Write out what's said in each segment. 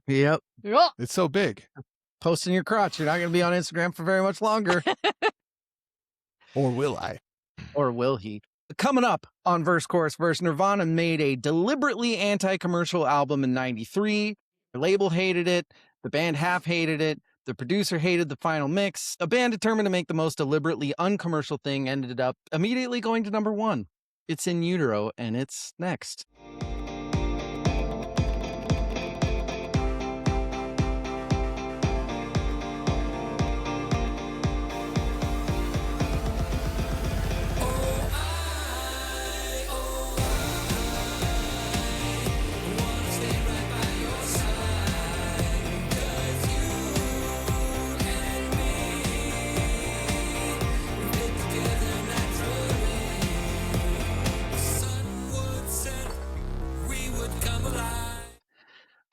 Yep. It's so big. Posting your crotch. You're not going to be on Instagram for very much longer. Or will I? Or will he? Coming up on Verse, Chorus, Verse, Nirvana made a deliberately anti-commercial album in 93. The label hated it. The band half hated it. The producer hated the final mix. A band determined to make the most deliberately uncommercial thing ended up immediately going to #1. It's In Utero, and it's next.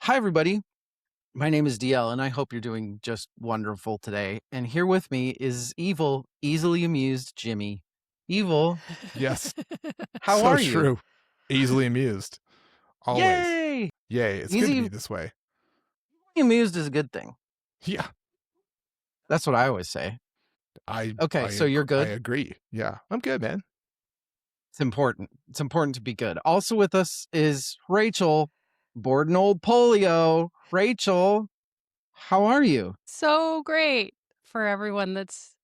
Hi, everybody. My name is DL, and I hope you're doing just wonderful today. And here with me is evil, easily amused Jimmy. Evil. Yes. How so are you? True. Easily amused. Always. Yay! Yay. It's good to be this way. Amused is a good thing. Yeah. That's what I always say. So you're good? I agree. Yeah. I'm good, man. It's important. It's important to be good. Also with us is Rachel, bored and old polio. Rachel, how are you? So great for everyone that's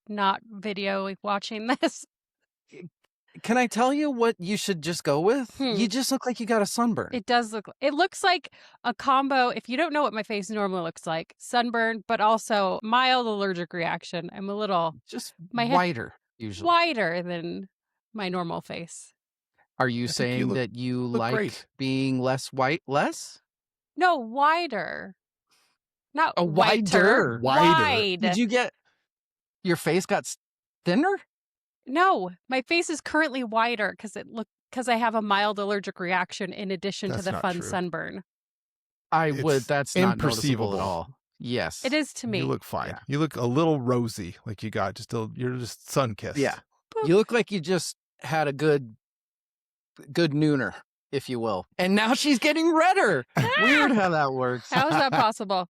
not video watching this. Can I tell you what you should just go with? You just look like you got a sunburn. It does look, it looks like a combo. If you don't know what my face normally looks like, sunburn, but also mild allergic reaction. I'm a little just my whiter, usually. Whiter than my normal face. Are you saying that you like great. being less white? Less? No, wider. Not a whiter. Wide. Did you get your face got thinner? No, my face is currently wider because I have a mild allergic reaction in addition to the fun sunburn. That's not noticeable at all. Yes. It is to me. You look fine. Yeah. You look a little rosy, like you're just sun-kissed. Yeah. Boop. You look like you just had a good nooner, if you will. And now she's getting redder. Weird how that works. How is that possible?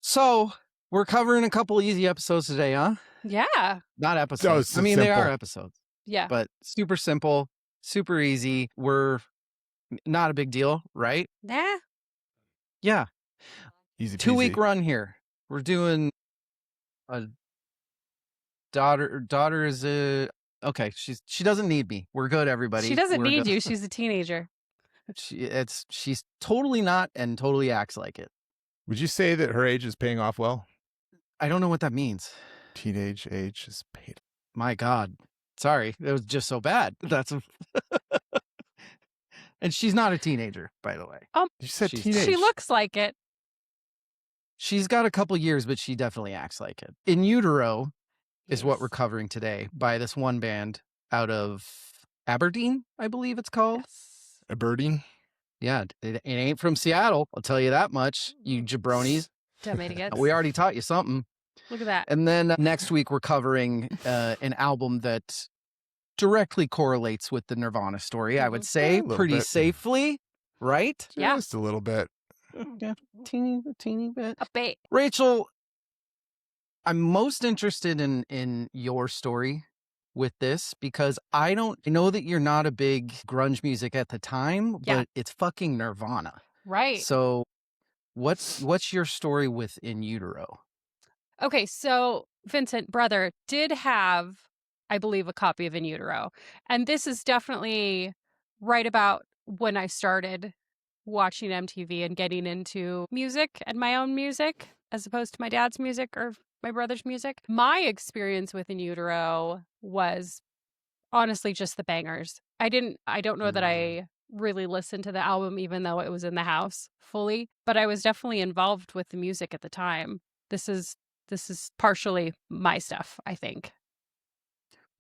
So we're covering a couple easy episodes today, huh? Yeah. Not episodes. No, they are episodes. Yeah. But super simple, super easy. We're not a big deal, right? Nah. Yeah. Easy peasy. 2-week run here. We're doing a daughter is okay. She doesn't need me. We're good, everybody. She doesn't need you. She's a teenager. She's totally not and totally acts like it. Would you say that her age is paying off well? I don't know what that means. Teenage age is paid. My God. Sorry. It was just so bad. And she's not a teenager, by the way. You said teenage. She looks like it. She's got a couple years, but she definitely acts like it. In Utero is what we're covering today by this one band out of Aberdeen, I believe it's called. Yes. Aberdeen? Yeah, it ain't from Seattle. I'll tell you that much, you jabronis. Dumb idiots. We already taught you something. Look at that. And then next week, we're covering an album that directly correlates with the Nirvana story, I would say, pretty safely, right? Yeah. Just a little bit. Yeah, teeny bit. A bit. Rachel, I'm most interested in your story with this because I know that you're not a big grunge music at the time, but it's fucking Nirvana. Right. So what's your story with In Utero? Okay, so Vincent, brother, did have, I believe, a copy of In Utero. And this is definitely right about when I started watching MTV and getting into music and my own music as opposed to my dad's music or my brother's music. My experience with In Utero was honestly just the bangers. I don't know that I really listened to the album even though it was in the house fully, but I was definitely involved with the music at the time. This is partially my stuff, I think.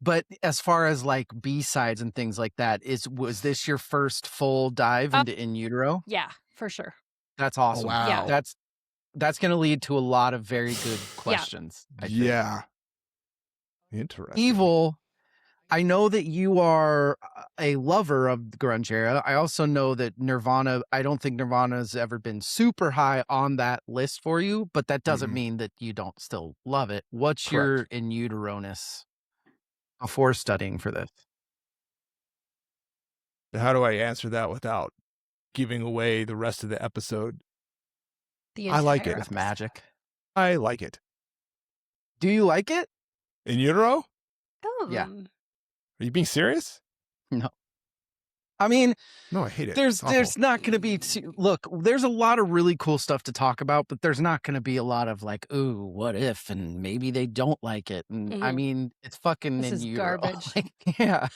But as far as like B-sides and things like that, was this your first full dive into In Utero? Yeah, for sure. That's awesome. Oh, wow. Yeah. That's going to lead to a lot of very good questions. I think. Yeah. Interesting. Evil, I know that you are a lover of the grunge era. I also know that Nirvana, I don't think Nirvana has ever been super high on that list for you, but that doesn't mean that you don't still love it. What's your in utero-ness before studying for this? How do I answer that without giving away the rest of the episode? The I like entire it. With episode. magic. I like it. Do you like it? In utero? Yeah. Are you being serious? No. I mean, No, I hate it. there's It's not going to be look, there's a lot of really cool stuff to talk about, but there's not going to be a lot of like, ooh, what if, and maybe they don't like it. And I Mhm. mean, it's fucking This in is utero. garbage. Like, yeah.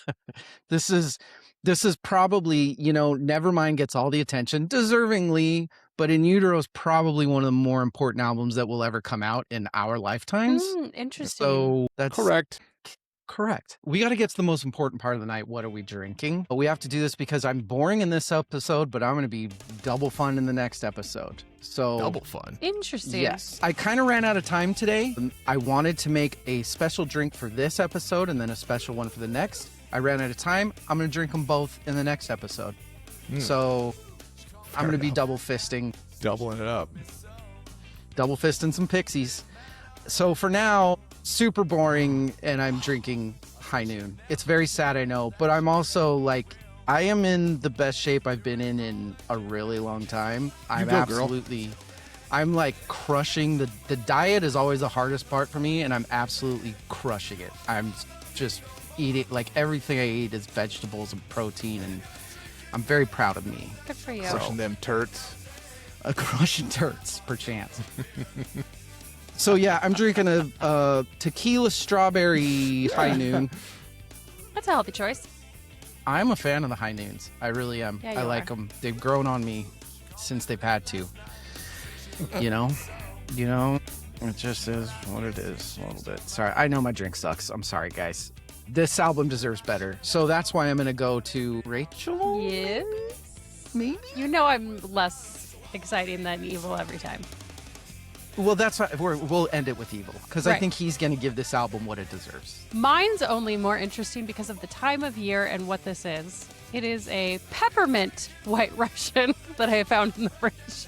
This is probably, Nevermind gets all the attention deservingly, but In Utero is probably one of the more important albums that will ever come out in our lifetimes. Interesting. So that's correct. correct. We got to get to the most important part of the night. What are we drinking? But we have to do this because I'm boring in this episode, but I'm going to be double fun in the next episode. So Double fun. Interesting. yes, I kind of ran out of time today. I wanted to make a special drink for this episode and then a special one for the next. I ran out of time. I'm going to drink them both in the next episode. So I'm going to be double fisting Doubling it up. some Pixies. So for now, super boring, and I'm drinking High Noon. It's very sad, I know, but I'm also like, I am in the best shape I've been in a really long time. I'm go, girl. absolutely, I'm like crushing the diet is always the hardest part for me, and I'm absolutely crushing it. I'm just eating, like everything I eat is vegetables and protein, and I'm very proud of me. Good for you. Crushing them turts. Crushing turts, perchance. So yeah, I'm drinking a tequila strawberry High Noon. That's a healthy choice. I'm a fan of the High Noons. I really am. Yeah, you I like are. them. They've grown on me since they've had to. You know, it just is what it is a little bit. Sorry, I know my drink sucks. I'm sorry, guys. This album deserves better. So that's why I'm going to go to Rachel. Yes. Maybe? You know I'm less exciting than Evil every time. Well, that's why we'll end it with Evil, because I Right. think he's going to give this album what it deserves. Mine's only more interesting because of the time of year and what this is. It is a peppermint White Russian that I found in the fridge.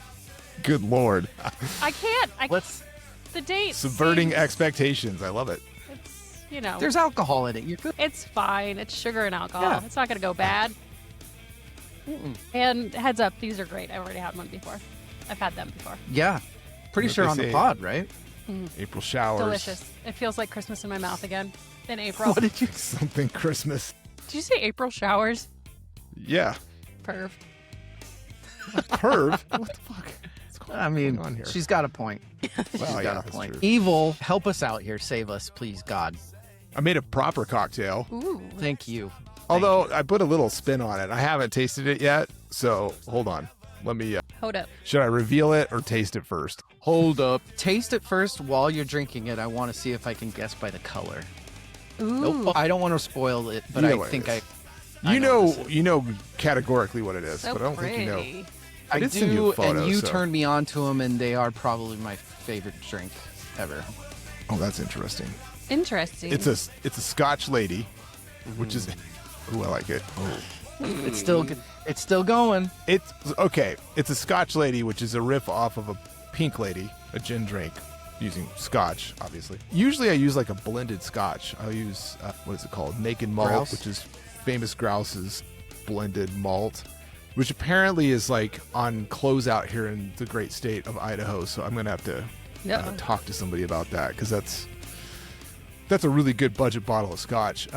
Good Lord. I can't. Let's. The date. Subverting seems- expectations. I love it. It's, There's alcohol in it. You're good. it's fine. It's sugar and alcohol. Yeah. It's not going to go bad. And heads up, these are great. I've already had one before. I've had them before. Yeah. Pretty What sure they on the say. pod, right? April showers. Delicious. It feels like Christmas in my mouth again. In April. What did you? Something Christmas. Did you say April showers? Yeah. Perv. Perv? What the fuck? I mean, on here? she's got a point. Well, She's yeah, got a that's point. true. Evil, help us out here. Save us, please, God. I made a proper cocktail. Ooh. Thank you. Although I put a little spin on it. I haven't tasted it yet. So hold on. Let me. Hold up. Should I reveal it or taste it first? Hold up. Taste it first while you're drinking it. I want to see if I can guess by the color. Ooh. Nope. I don't want to spoil it, but You know I what it think is. I You know know, what this is. you know categorically what it is, So but I don't think you know. pretty. I did send you a photo, and you so- turned me on to them, and they are probably my favorite drink ever. Oh, that's interesting. Interesting. It's a Scotch lady, which is. Ooh, I like it. It's still it's still going. It's okay. It's a Scotch lady, which is a riff off of a pink lady, a gin drink, using Scotch, obviously. Usually, I use like a blended Scotch. I'll use what is it called? Naked Malt, Grouse? which is Famous Grouse's blended malt, which apparently is like on closeout here in the great state of Idaho. So I'm gonna have to talk to somebody about that because that's a really good budget bottle of Scotch.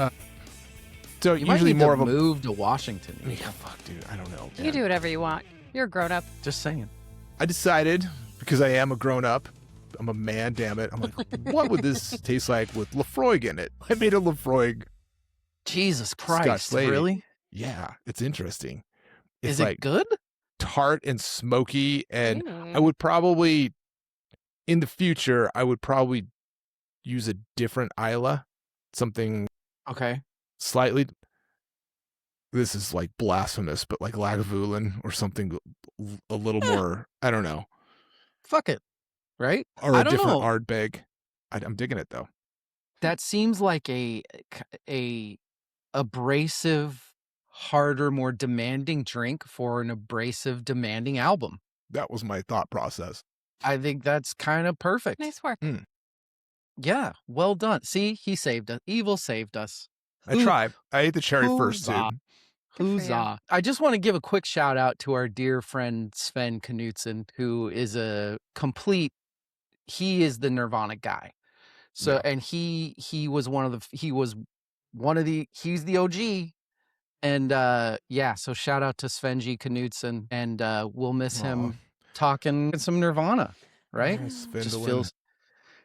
So You might usually need more to of a move to Washington. yeah, fuck, dude. I don't know. You can do whatever you want. You're a grown up. Just saying. I decided, because I am a grown up, I'm a man, damn it. I'm like, what would this taste like with Lafroig in it? I made a Lafroig. Jesus Christ, lady. really? Yeah, it's interesting. It's Is it like good? tart and smoky, and Mm. I would probably, in the future, I would probably use a different Isla, something Okay. slightly. This is like blasphemous, but like Lagavulin or something a little more. I don't know, Fuck it. Right? or I a don't different know. Ardbeg. I'm digging it though. That seems like a abrasive, harder, more demanding drink for an abrasive, demanding album. That was my thought process. I think that's kind of perfect. Nice work. Yeah, well done. See, he saved us. Evil saved us. I tried. I ate the cherry first, too. Huzzah. Huzzah. I just want to give a quick shout out to our dear friend Svend Knutsen, who is he is the Nirvana guy. So, and he's the OG. And so shout out to Svenji Knutsen, and we'll miss him talking some Nirvana, right?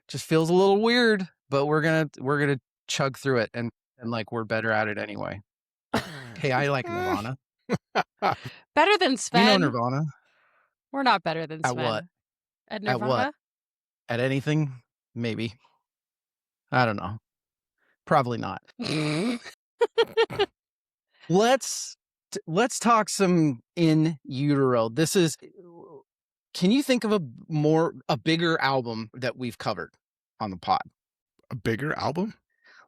Just feels a little weird, but we're gonna chug through it and like we're better at it anyway. Hey, I like Nirvana. Better than Sven. You know Nirvana. We're not better than Sven. At what? At Nirvana? At what? At anything? Maybe. I don't know. Probably not. Let's talk some In Utero. Can you think of a bigger album that we've covered on the pod? A bigger album?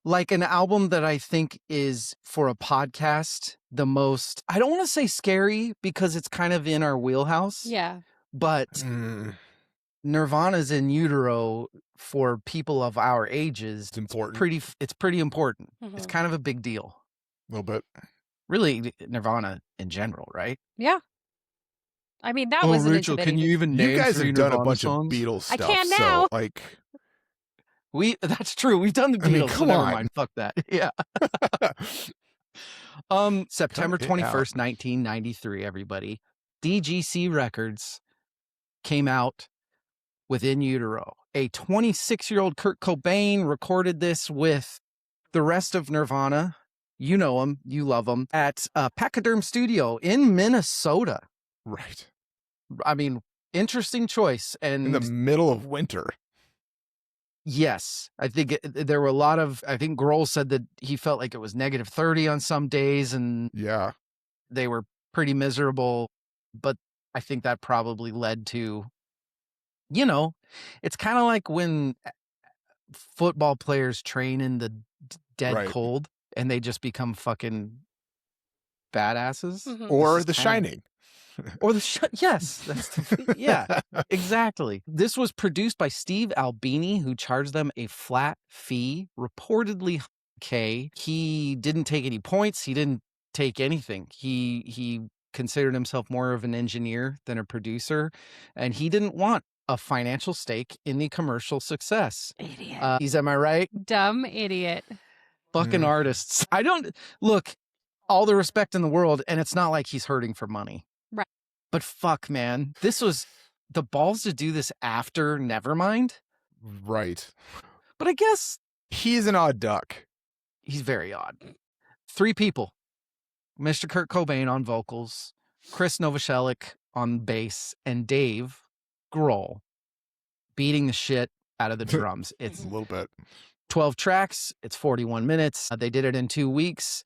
Like an album that I think is, for a podcast, the most, I don't want to say scary because it's kind of in our wheelhouse. Yeah. But Nirvana's In Utero, for people of our ages, it's important. It's pretty important. Mm-hmm. It's kind of a big deal. A little bit. Really, Nirvana in general, right? Yeah. I mean, that wasn't Rachel, can you even name you guys have done Nirvana a bunch songs? of Beatles stuff. I can now. So, that's true. We've done the Beatles. Come never on. mind. Fuck that. Yeah. September 21st, 1993, everybody. DGC Records came out with In Utero. A 26-year-old Kurt Cobain recorded this with the rest of Nirvana. You know him. You love him. At Pachyderm Studio in Minnesota. Right. I mean, interesting choice. And in the middle of winter. Yes. I think there were a lot of, I think Grohl said that he felt like it was -30 on some days, and they were pretty miserable. But I think that probably led to, it's kind of like when football players train in the dead cold and they just become fucking badasses. Mm-hmm. Or The Shining. Or yes, yeah, exactly. This was produced by Steve Albini, who charged them a flat fee, reportedly K. He didn't take any points. He didn't take anything. He considered himself more of an engineer than a producer, and he didn't want a financial stake in the commercial success. Idiot. Am I right? Dumb idiot. Fucking artists. I don't look, all the respect in the world, and it's not like he's hurting for money. Right. But fuck, man, this was the balls to do this after Nevermind. Right. But I guess he's an odd duck. He's very odd. 3 people. Mr. Kurt Cobain on vocals, Chris Novoselic on bass, and Dave Grohl beating the shit out of the drums. It's a little bit. 12 tracks. It's 41 minutes. They did it in 2 weeks.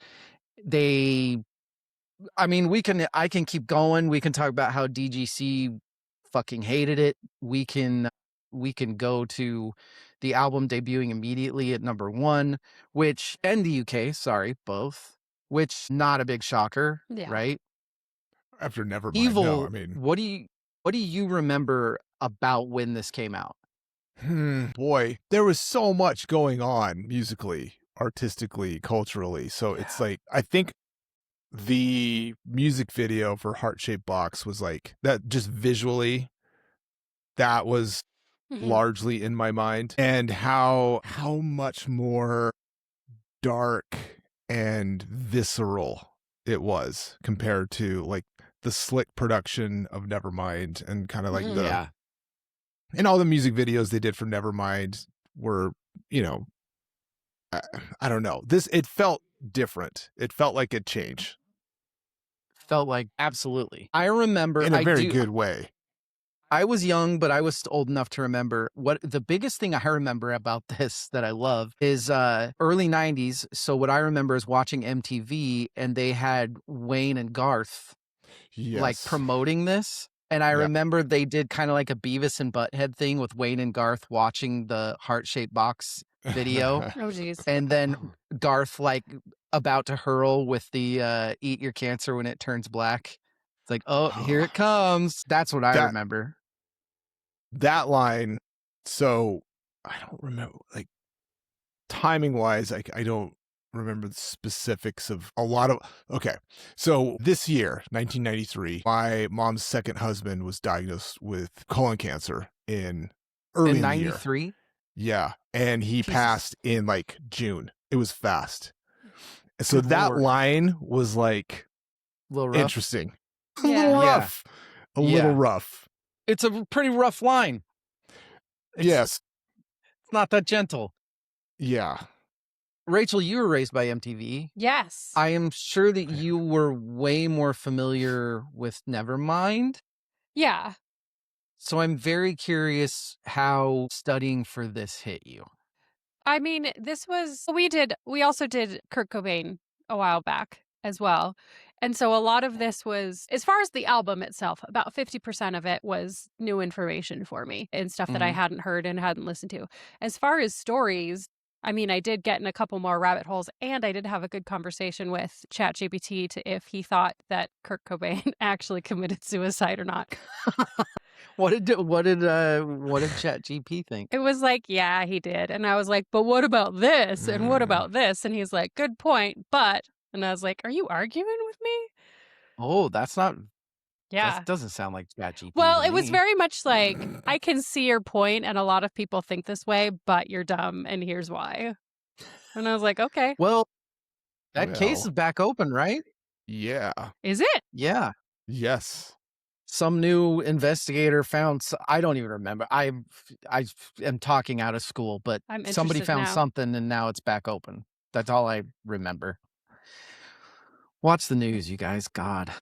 I can keep going. We can talk about how DGC fucking hated it. We can go to the album debuting immediately at number 1, and the UK, sorry, both, which not a big shocker, right? After Nevermind, Evil, what do you remember about when this came out? Boy, there was so much going on musically, artistically, culturally. So it's like, I think the music video for Heart Shaped Box was like that, just visually, that was largely in my mind, and how much more dark and visceral it was compared to like the slick production of Nevermind, and kind of like and all the music videos they did for Nevermind were, I don't know. It felt different. It felt like it changed. Felt like, absolutely. I remember in a very good way. I was young, but I was old enough to remember what the biggest thing I remember about this that I love is early 90s. So what I remember is watching MTV, and they had Wayne and Garth like promoting this. And I remember they did kind of like a Beavis and Butthead thing with Wayne and Garth watching the Heart Shaped Box video. Oh, geez. And then Garth like about to hurl with the eat your cancer when it turns black. It's like, oh, here it comes. That's what I remember. That line. So I don't remember, like, timing wise, I don't remember the specifics of a lot of. Okay. So this year, 1993, my mom's second husband was diagnosed with colon cancer early in the year. 93? Yeah. And he Jesus. passed in like June. It was fast. So Good that Lord. line was like A little rough. interesting. A Yeah. little Yeah. rough. A little rough. It's a pretty rough line. Yes. It's not that gentle. Yeah. Rachel, you were raised by MTV. Yes. I am sure that you were way more familiar with Nevermind. Yeah. So I'm very curious how studying for this hit you. I mean, we also did Kurt Cobain a while back as well. And so a lot of this was, as far as the album itself, about 50% of it was new information for me and stuff that I hadn't heard and hadn't listened to. As far as stories, I mean, I did get in a couple more rabbit holes, and I did have a good conversation with ChatGPT to if he thought that Kurt Cobain actually committed suicide or not. What did ChatGPT think? It was like, yeah, he did. And I was like, but what about this? And what about this? And he's like, good point, but. And I was like, are you arguing with me? Oh, that's not. Yeah. That doesn't sound like ChatGPT. Well, to it was me. very much like, I can see your point, and a lot of people think this way, but you're dumb, and here's why. And I was like, okay. Well, that case is back open, right? Yeah. Is it? Yeah. Yes. Some new investigator found. I don't even remember. I am talking out of school, but I'm somebody interested found now. something, and now it's back open. That's all I remember. Watch the news, you guys. God.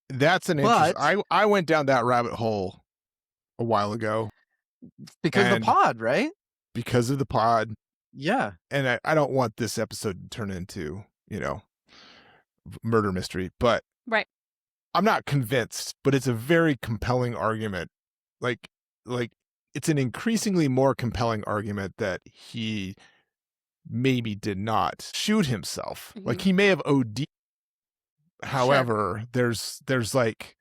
That's an interesting. I went down that rabbit hole a while ago. Because of the pod, right? Because of the pod. Yeah. And I don't want this episode to turn into, murder mystery, but right. I'm not convinced, but it's a very compelling argument. Like it's an increasingly more compelling argument that he maybe did not shoot himself. Like he may have OD'd. However, there's like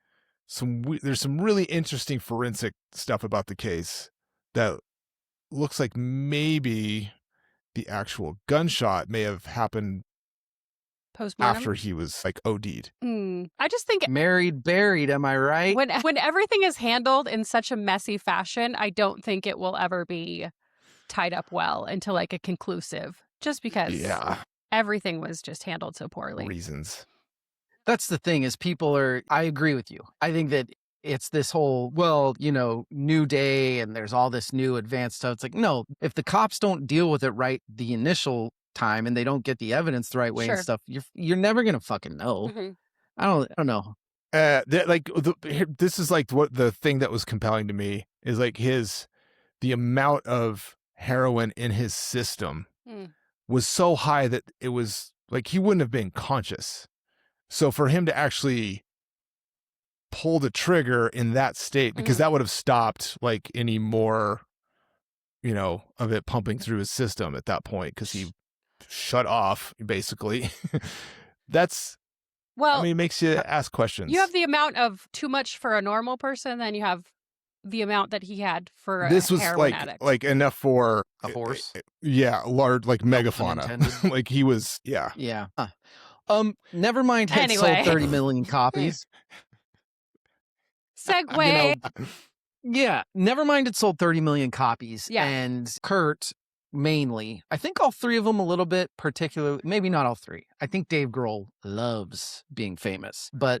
there's some really interesting forensic stuff about the case that looks like maybe the actual gunshot may have happened postmortem after he was like OD'd. I just think married, buried. Am I right? When everything is handled in such a messy fashion, I don't think it will ever be tied up well into like a conclusive. Just because everything was just handled so poorly. Reasons. That's the thing is I agree with you. I think that it's this whole, new day and there's all this new advanced stuff. It's like, no, if the cops don't deal with it right the initial time and they don't get the evidence the right way and stuff, you're never going to fucking know. I don't know. This is like what the thing that was compelling to me is like the amount of heroin in his system was so high that it was like he wouldn't have been conscious. So for him to actually pull the trigger in that state, because that would have stopped like any more, of it pumping through his system at that point, because he shut off basically. It makes you ask questions. You have the amount of too much for a normal person, then you have the amount that he had for this a was heroin addict. like enough for a horse. Large, like megafauna. Like he was, yeah. Huh. Nevermind had sold 30 million copies. Segue. Nevermind had sold 30 million copies. Yeah. And Kurt, mainly, I think all three of them a little bit, particularly, maybe not all three. I think Dave Grohl loves being famous. But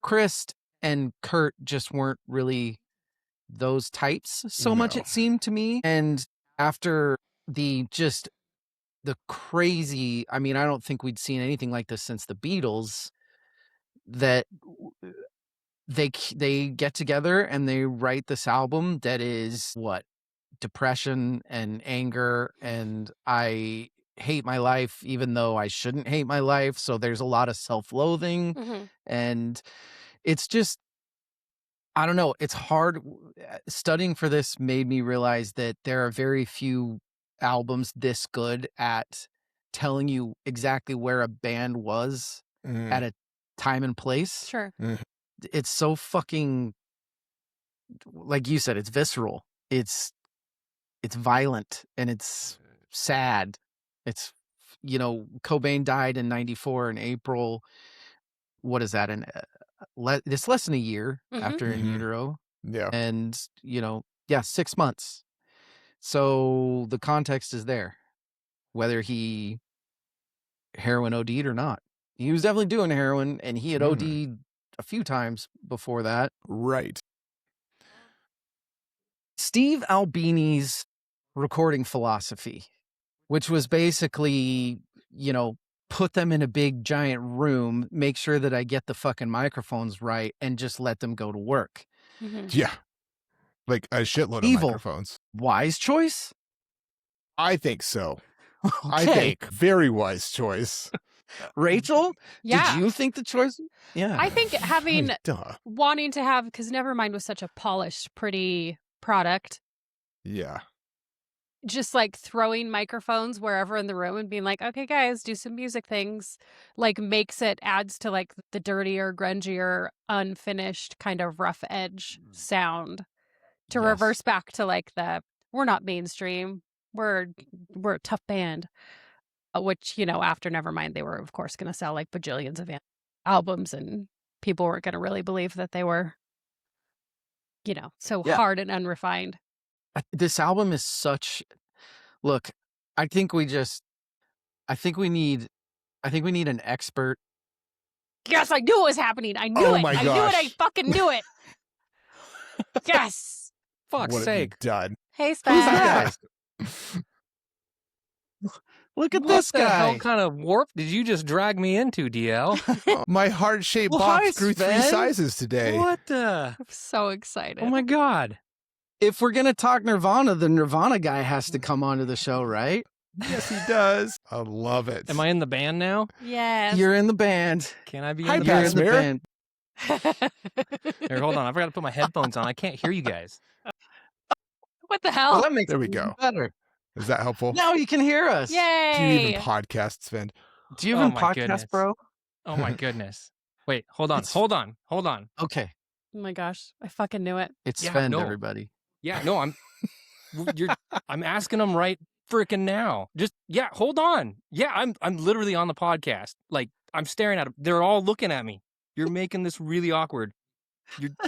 Chris and Kurt just weren't really those types so much, it seemed to me. And after the crazy, I don't think we'd seen anything like this since the Beatles, that they get together and they write this album that is depression and anger, and I hate my life even though I shouldn't hate my life. So there's a lot of self-loathing and it's just, I don't know. It's hard. Studying for this made me realize that there are very few albums this good at telling you exactly where a band was at a time and place. Sure. It's so fucking, like you said, it's visceral. It's violent and it's sad. It's, Cobain died in 94 in April. What is that? It's less than a year after In Utero. Yeah. And, 6 months. So the context is there, whether he heroin OD'd or not. He was definitely doing heroin, and he had OD'd a few times before that. Right. Steve Albini's recording philosophy, which was basically, put them in a big giant room, make sure that I get the fucking microphones right, and just let them go to work. Yeah. Like a shitload Evil. of microphones. Wise choice? I think so. Okay. I think very wise choice. Rachel? Yeah. Did you think the choice? Yeah. I think having, Duh. wanting to have, because Nevermind was such a polished, pretty product, Yeah. just like throwing microphones wherever in the room and being like, okay, guys, do some music things, like adds to like the dirtier, grungier, unfinished kind of rough edge sound to Yes. reverse back to like we're not mainstream. We're a tough band, which, after Nevermind, they were, of course, going to sell like bajillions of albums, and people weren't going to really believe that they were, so hard and unrefined. This album is such. Look, I think we need an expert. Yes, I knew it was happening. I knew Oh it. my I knew it. I gosh. fucking knew it. Yes. Fuck's What have you sake. done? Hey, Who's Sven. that? Look at this What the hell guy. kind of warp did you just drag me into, DL? Oh, my heart-shaped Well, box hi, grew 3 Sven. sizes today. What the? I'm so excited. Oh my God. If we're gonna talk Nirvana, the Nirvana guy has to come onto the show, right? Yes, he does. I love it. Am I in the band now? Yes. You're in the band. Can I be Hi, in the You're Pat in band? the Smear. band. Here, hold on. I forgot to put my headphones on. I can't hear you guys. What the Well, hell? that makes There we it go. better. Is that helpful? Now you can hear us. Do you Yay. even podcast, Sven? Do you Oh even my podcast, goodness. bro? Oh my goodness. Wait, hold on. It's- Hold on. Okay, Oh my gosh. I fucking knew it. it's Yeah, Svend, no. everybody. Yeah, no, I'm asking them right freaking now. Just hold on. Yeah, I'm literally on the podcast. Like I'm staring at them. They're all looking at me. You're making this really awkward.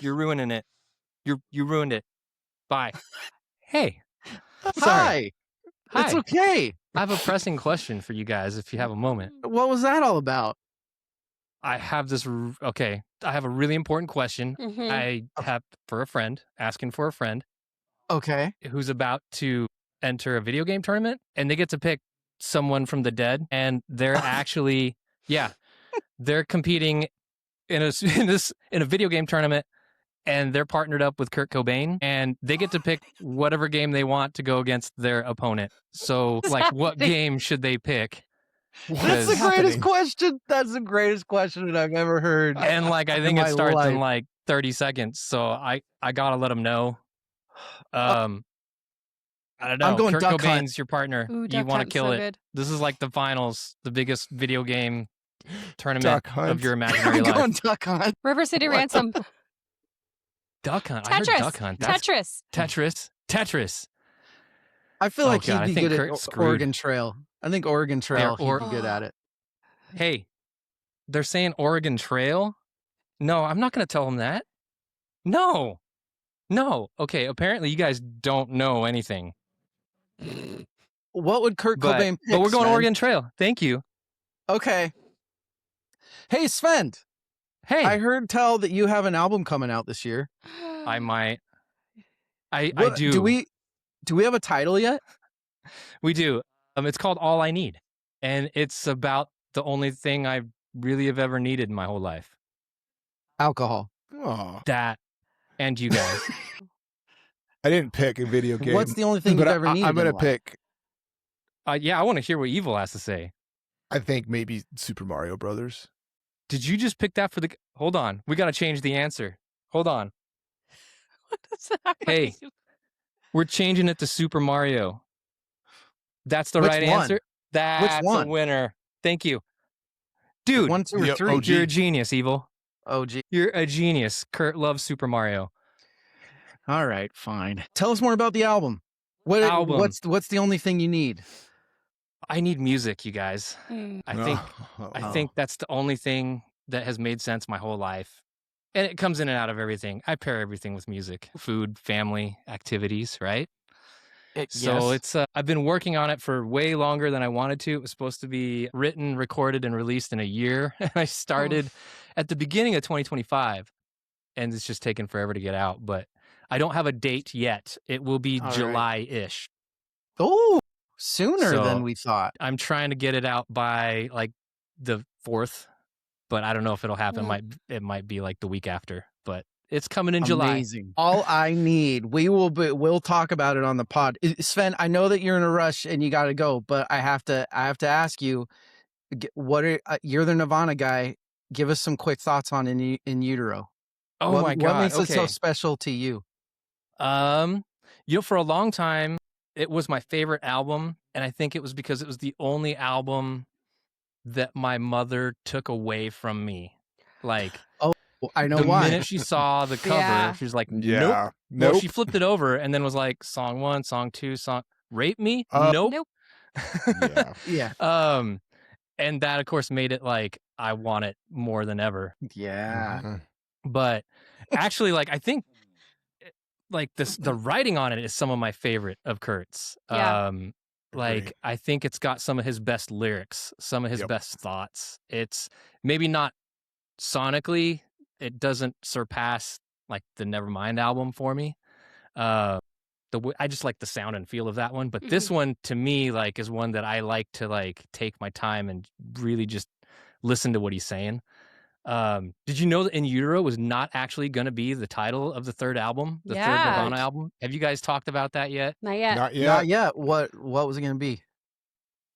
You're ruining it. You ruined it. Bye. Hey. Sorry. Hi. It's Hi. okay. I have a pressing question for you guys if you have a moment. What was that all about? I have this I have a really important question. Mhm. I have for a friend, asking for a friend Okay. who's about to enter a video game tournament, and they get to pick someone from the dead, and they're actually they're competing in a video game tournament, and they're partnered up with Kurt Cobain, and they get to pick whatever game they want to go against their opponent. So like what game should they pick? That's the Because- greatest question. That's the greatest question that I've ever heard. and like I in think my it starts in life. like 30 seconds, so I gotta let them know. I don't know. I'm going Kurt Duck Cobain's Hunt. your partner. Ooh, You Duck want to Hunt's kill so it. good. This is like the finals, the biggest video game tournament Duck Hunt. of your imaginary I'm life. going Duck Hunt. River City Ransom. Duck Hunt. I heard Tetris. Duck Hunt. That's Tetris. Tetris. I feel Oh, like God, I he'd be think good at Kurt's screwed. Oregon Trail. I think Oregon Trail, or- he'd be good at it. Hey, they're saying Oregon Trail? No, I'm not going to tell them that. No. Okay, apparently you guys don't know anything. What would Kurt But, Cobain pick, but we're going Svend? Oregon Trail. Thank you. Okay. Hey, Svend. Hey, I heard tell that you have an album coming out this year. I might. I What- do. Do we have a title yet? We do. It's called All I Need. And it's about the only thing I really have ever needed in my whole life. Alcohol. Oh, That and you guys. I didn't pick a video game. What's the only thing but you've ever needed? I'm going in to life? pick, Yeah, I want to hear what Evil has to say. I think maybe Super Mario Brothers. Did you just pick that for the... Hold on. We got to change the answer. Hold on. What does that Hey. mean? We're changing it to Super Mario. That's the Which right one? answer. That's a one? winner. Thank you. Dude, 1, 2, or the 3? OG. you're a genius, Evil. OG. You're a genius. Kurt loves Super Mario. All right, fine. Tell us more about the album. Album. What's the only thing you need? I need music, you guys. I think that's the only thing that has made sense my whole life. And it comes in and out of everything. I pair everything with music, food, family, activities, right? So it's I've been working on it for way longer than I wanted to. It was supposed to be written, recorded, and released in a year. I started at the beginning of 2025, and it's just taken forever to get out. But I don't have a date yet. It will be July-ish. Oh, sooner So, than we thought. I'm trying to get it out by like the 4th, but I don't know if it'll happen. It might be like the week after, but it's coming in July. Amazing. All I need. We'll talk about it on the pod. Sven, I know that you're in a rush and you got to go, but I have to ask you, you're the Nirvana guy. Give us some quick thoughts on In Utero. Oh my God. What makes it so special to you? For a long time, it was my favorite album, and I think it was because it was the only album that my mother took away from me. Like, I know the why. minute she saw the cover, she was like, nope. Well, she flipped it over and then was like, song 1, song 2, Rape Me? Nope. Yeah. And that, of course, made it like, I want it more than ever. Yeah. Mm-hmm. But actually, like, I think like the writing on it is some of my favorite of Kurt's. Yeah. Like, I think it's got some of his best lyrics, some of his best thoughts. It's maybe not sonically, it doesn't surpass like the Nevermind album for me. I just like the sound and feel of that one, but this one to me like is one that I like to like take my time and really just listen to what he's saying. Did you know that In Utero was not actually going to be the title of the third album, the third Nirvana album? Have you guys talked about that yet? Not yet. Not yet. What was it going to be?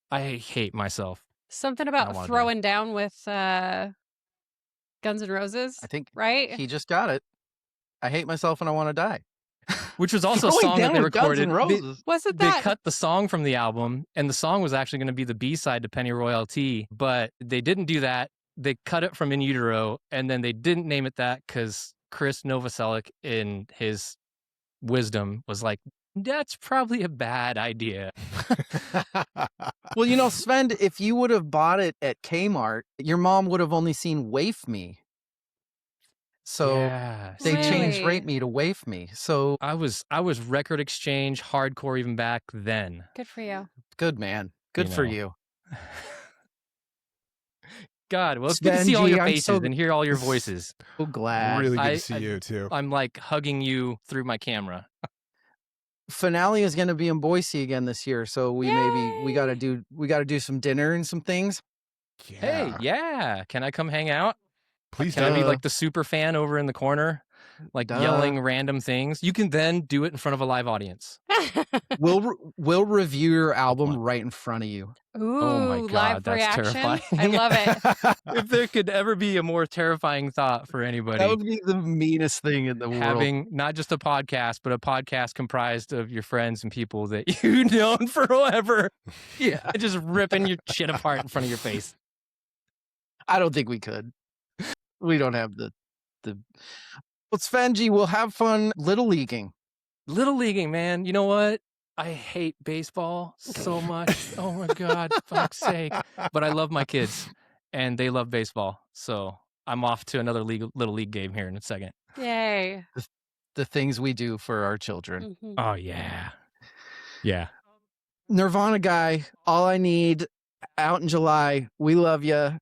I hate myself. Something about throwing down with Guns N' Roses. I think right. He just got it. I hate myself and I want to die. Which was also a song that they recorded. Wasn't that? They cut the song from the album, and the song was actually going to be the B-side to Penny Royalty, but they didn't do that. They cut it from In Utero, and then they didn't name it that because Chris Novoselic, in his wisdom, was like, that's probably a bad idea. Well, Sven, if you would have bought it at Kmart, your mom would have only seen Waif Me. So they changed Rape Me to Waif Me. So I was Record Exchange hardcore even back then. Good for you. Good, man. Good for you. God, well, it's good to see all your faces and hear all your voices. So glad. Really good to see you too. I'm like hugging you through my camera. Finale is going to be in Boise again this year, so we got to do some dinner and some things. Yeah. Hey, yeah, can I come hang out? Please. Can I be like the super fan over in the corner, like yelling random things? You can then do it in front of a live audience. We'll review your album right in front of you. Ooh, oh my God, live that's reaction. terrifying. I love it. If there could ever be a more terrifying thought for anybody, That would be the meanest thing in the world. Having not just a podcast, but a podcast comprised of your friends and people that you've known forever. Yeah. Just ripping your shit apart in front of your face. I don't think we could. We don't have the. Well, Svenji, we'll have fun Little Leaguing. Little Leaguing, man. You know what? I hate baseball so much. Oh my God, fuck's sake. But I love my kids and they love baseball. So I'm off to another Little League game here in a second. Yay. The things we do for our children. Mm-hmm. Oh, yeah. Yeah. Nirvana guy, All I Need, out in July. We love you.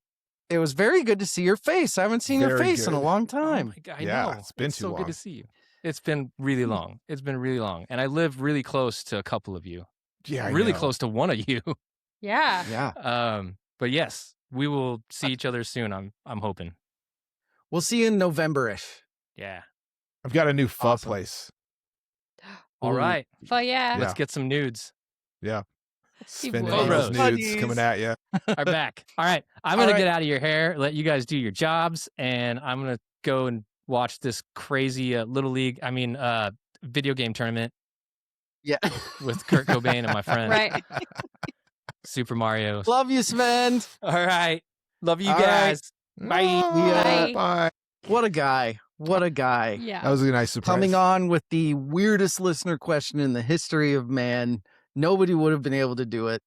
It was very good to see your face. I haven't seen your face in a long time. Oh my God, I know. It's been too long. So good to see you. It's been really long. It's been really long. And I live really close to a couple of you. Yeah, really close to one of you. Yeah. Yeah. But yes, we will see each other soon. I'm hoping. We'll see you in November-ish. Yeah. I've got a new pho place. All right. But yeah. Let's get some nudes. Yeah. Spending those nudes coming at you. Are back. All right. I'm going to get out of your hair, let you guys do your jobs, and I'm going to go and watch this crazy video game tournament. Yeah. with Kurt Cobain and my friend. Right. Super Mario. Love you, Svend. All right. Love you All guys. Bye. Yeah. Bye. What a guy. What a guy. Yeah. That was a nice surprise. Coming on with the weirdest listener question in the history of man. Nobody would have been able to do it.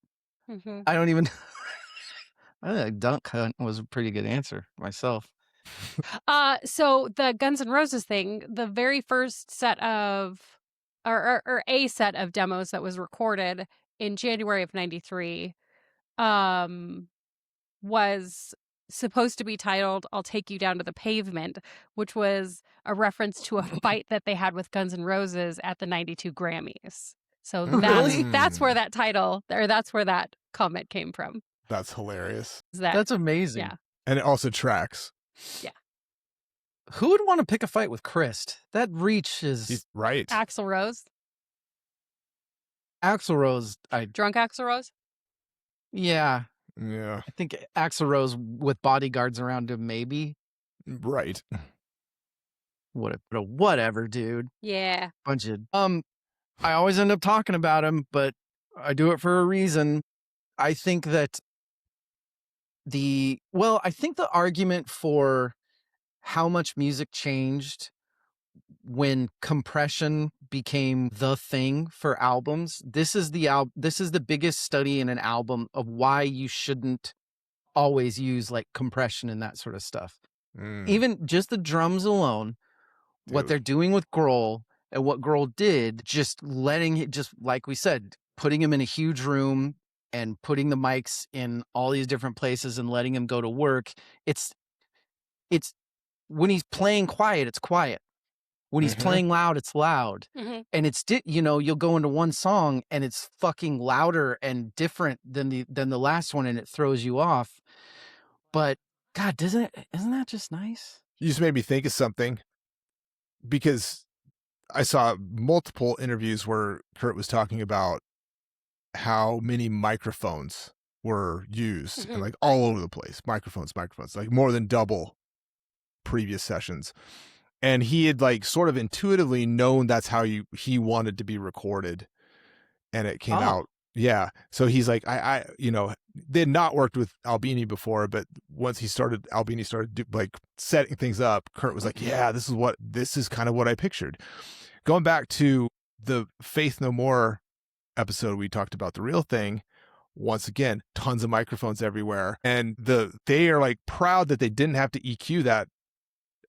Mhm. I don't even. I think dunk hunt was a pretty good answer myself. So the Guns N' Roses thing, the very first set of, or a set of demos that was recorded in January of '93, was supposed to be titled "I'll Take You Down to the Pavement," which was a reference to a fight that they had with Guns N' Roses at the '92 Grammys. So Really? that's where that title, or that's where that comment came from. That's hilarious. Is that That's amazing. yeah. And it also tracks. Who would want to pick a fight with Chris? That reach is He's right. Axl Rose, Axl Rose. drunk Axl Rose? Yeah, Yeah. I think Axl Rose with bodyguards around him, maybe. Right. Whatever, dude. Yeah. Bunch of I always end up talking about him, but I do it for a reason. I think that I think the argument for how much music changed when compression became the thing for albums. This is the biggest study in an album of why you shouldn't always use like compression and that sort of stuff. Even just the drums alone, what Dude. they're doing with Grohl and what Grohl did, just letting it, just like we said, putting him in a huge room and putting the mics in all these different places and letting him go to work. It's when he's playing quiet, it's quiet. When he's playing loud, it's loud. Mhm. And it's, you'll go into one song and it's fucking louder and different than the last one, and it throws you off. But God, isn't that just nice? You just made me think of something, because I saw multiple interviews where Kurt was talking about how many microphones were used and like all over the place. Microphones, like more than double previous sessions. And he had like sort of intuitively known that's how he wanted to be recorded, and it came out. Yeah. So he's like, I they had not worked with Albini before, but once Albini started setting things up, Kurt was like, yeah, this is kind of what I pictured. Going back to the Faith No More episode, we talked about the real thing. Once again, tons of microphones everywhere. And they are like proud that they didn't have to EQ that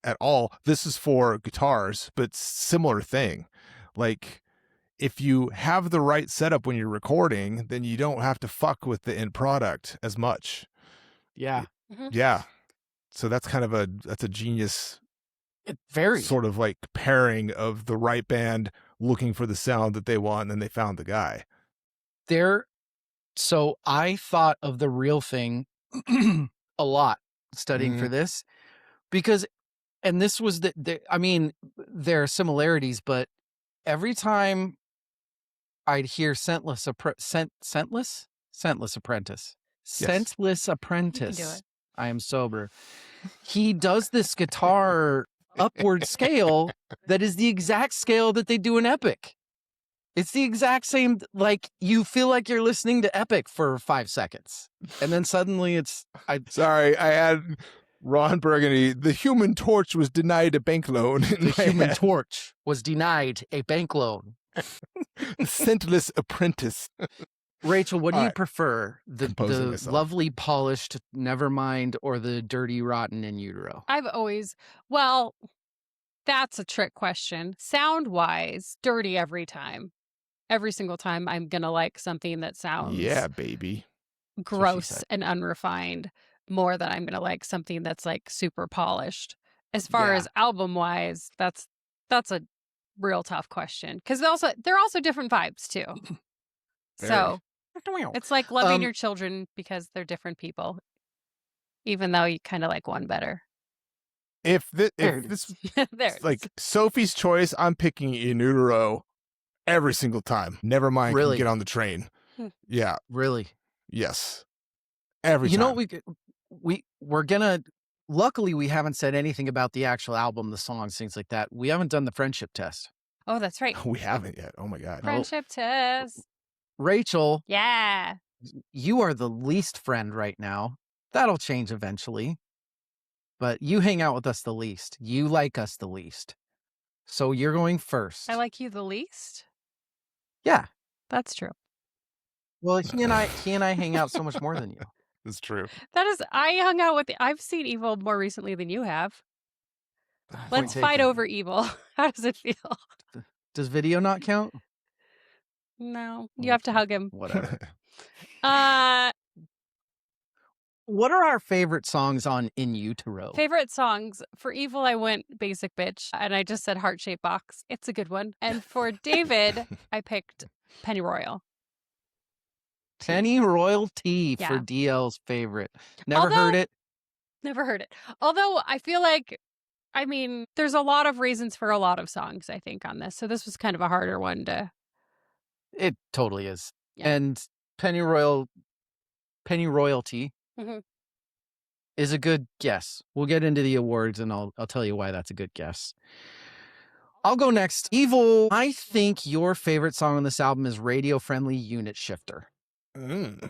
at all. This is for guitars, but similar thing. Like, if you have the right setup when you're recording, then you don't have to fuck with the end product as much. Yeah. Yeah. So that's kind of that's a genius Very sort of like pairing of the right band looking for the sound that they want, and then they found the guy. So I thought of the real thing a lot studying for this, because, and this was I mean, there are similarities, but every time I'd hear Scentless Apprentice. I am sober. He does this guitar upward scale that is the exact scale that they do in Epic. It's the exact same, like, you feel like you're listening to Epic for 5 seconds. And then suddenly Sorry, I had Ron Burgundy. The Human Torch was denied a bank loan. The Human Torch was denied a bank loan. Scentless Apprentice. Rachel, what do All you right. prefer? The myself. lovely, polished Nevermind or the dirty, rotten In Utero? That's a trick question. Sound-wise, dirty every time. Every single time I'm going to like something that sounds Yeah, baby. gross and unrefined more than I'm going to like something that's like super polished. As far as album-wise, that's a real tough question, because they're also different vibes too. So it's like loving your children because they're different people, even though you kind of like one better. If this There it like is. Sophie's choice, I'm picking In Utero every single time. Nevermind. Really? Can get on the train. Yeah. Really? Yes. Every time. You know what we're gonna. Luckily, we haven't said anything about the actual album, the songs, things like that. We haven't done the friendship test. Oh, that's right. We haven't yet. Oh my God. Friendship test. Rachel, Yeah. you are the least friend right now. That'll change eventually. But you hang out with us the least. You like us the least. So you're going first. I like you the least. Yeah. That's true. Well, he and I hang out so much more than you. That's true. That is, I hung out with, I've seen Evil more recently than you have. Let's fight taken. over Evil. How does it feel? Does video not count? No, you have to hug him. Whatever. What are our favorite songs on In Utero? Favorite songs. For Evil, I went Basic Bitch, and I just said Heart Shaped Box. It's a good one. And for David, I picked Penny Royal. Penny Royal Tea Yeah. for DL's favorite. Never heard it. Never heard it. Although I feel like, I mean, there's a lot of reasons for a lot of songs, I think, on this. So this was kind of a harder one to. It totally is. Yeah. And Penny Royalty Mhm. is a good guess. We'll get into the awards and I'll tell you why that's a good guess. I'll go next. Evil, I think your favorite song on this album is Radio Friendly Unit Shifter.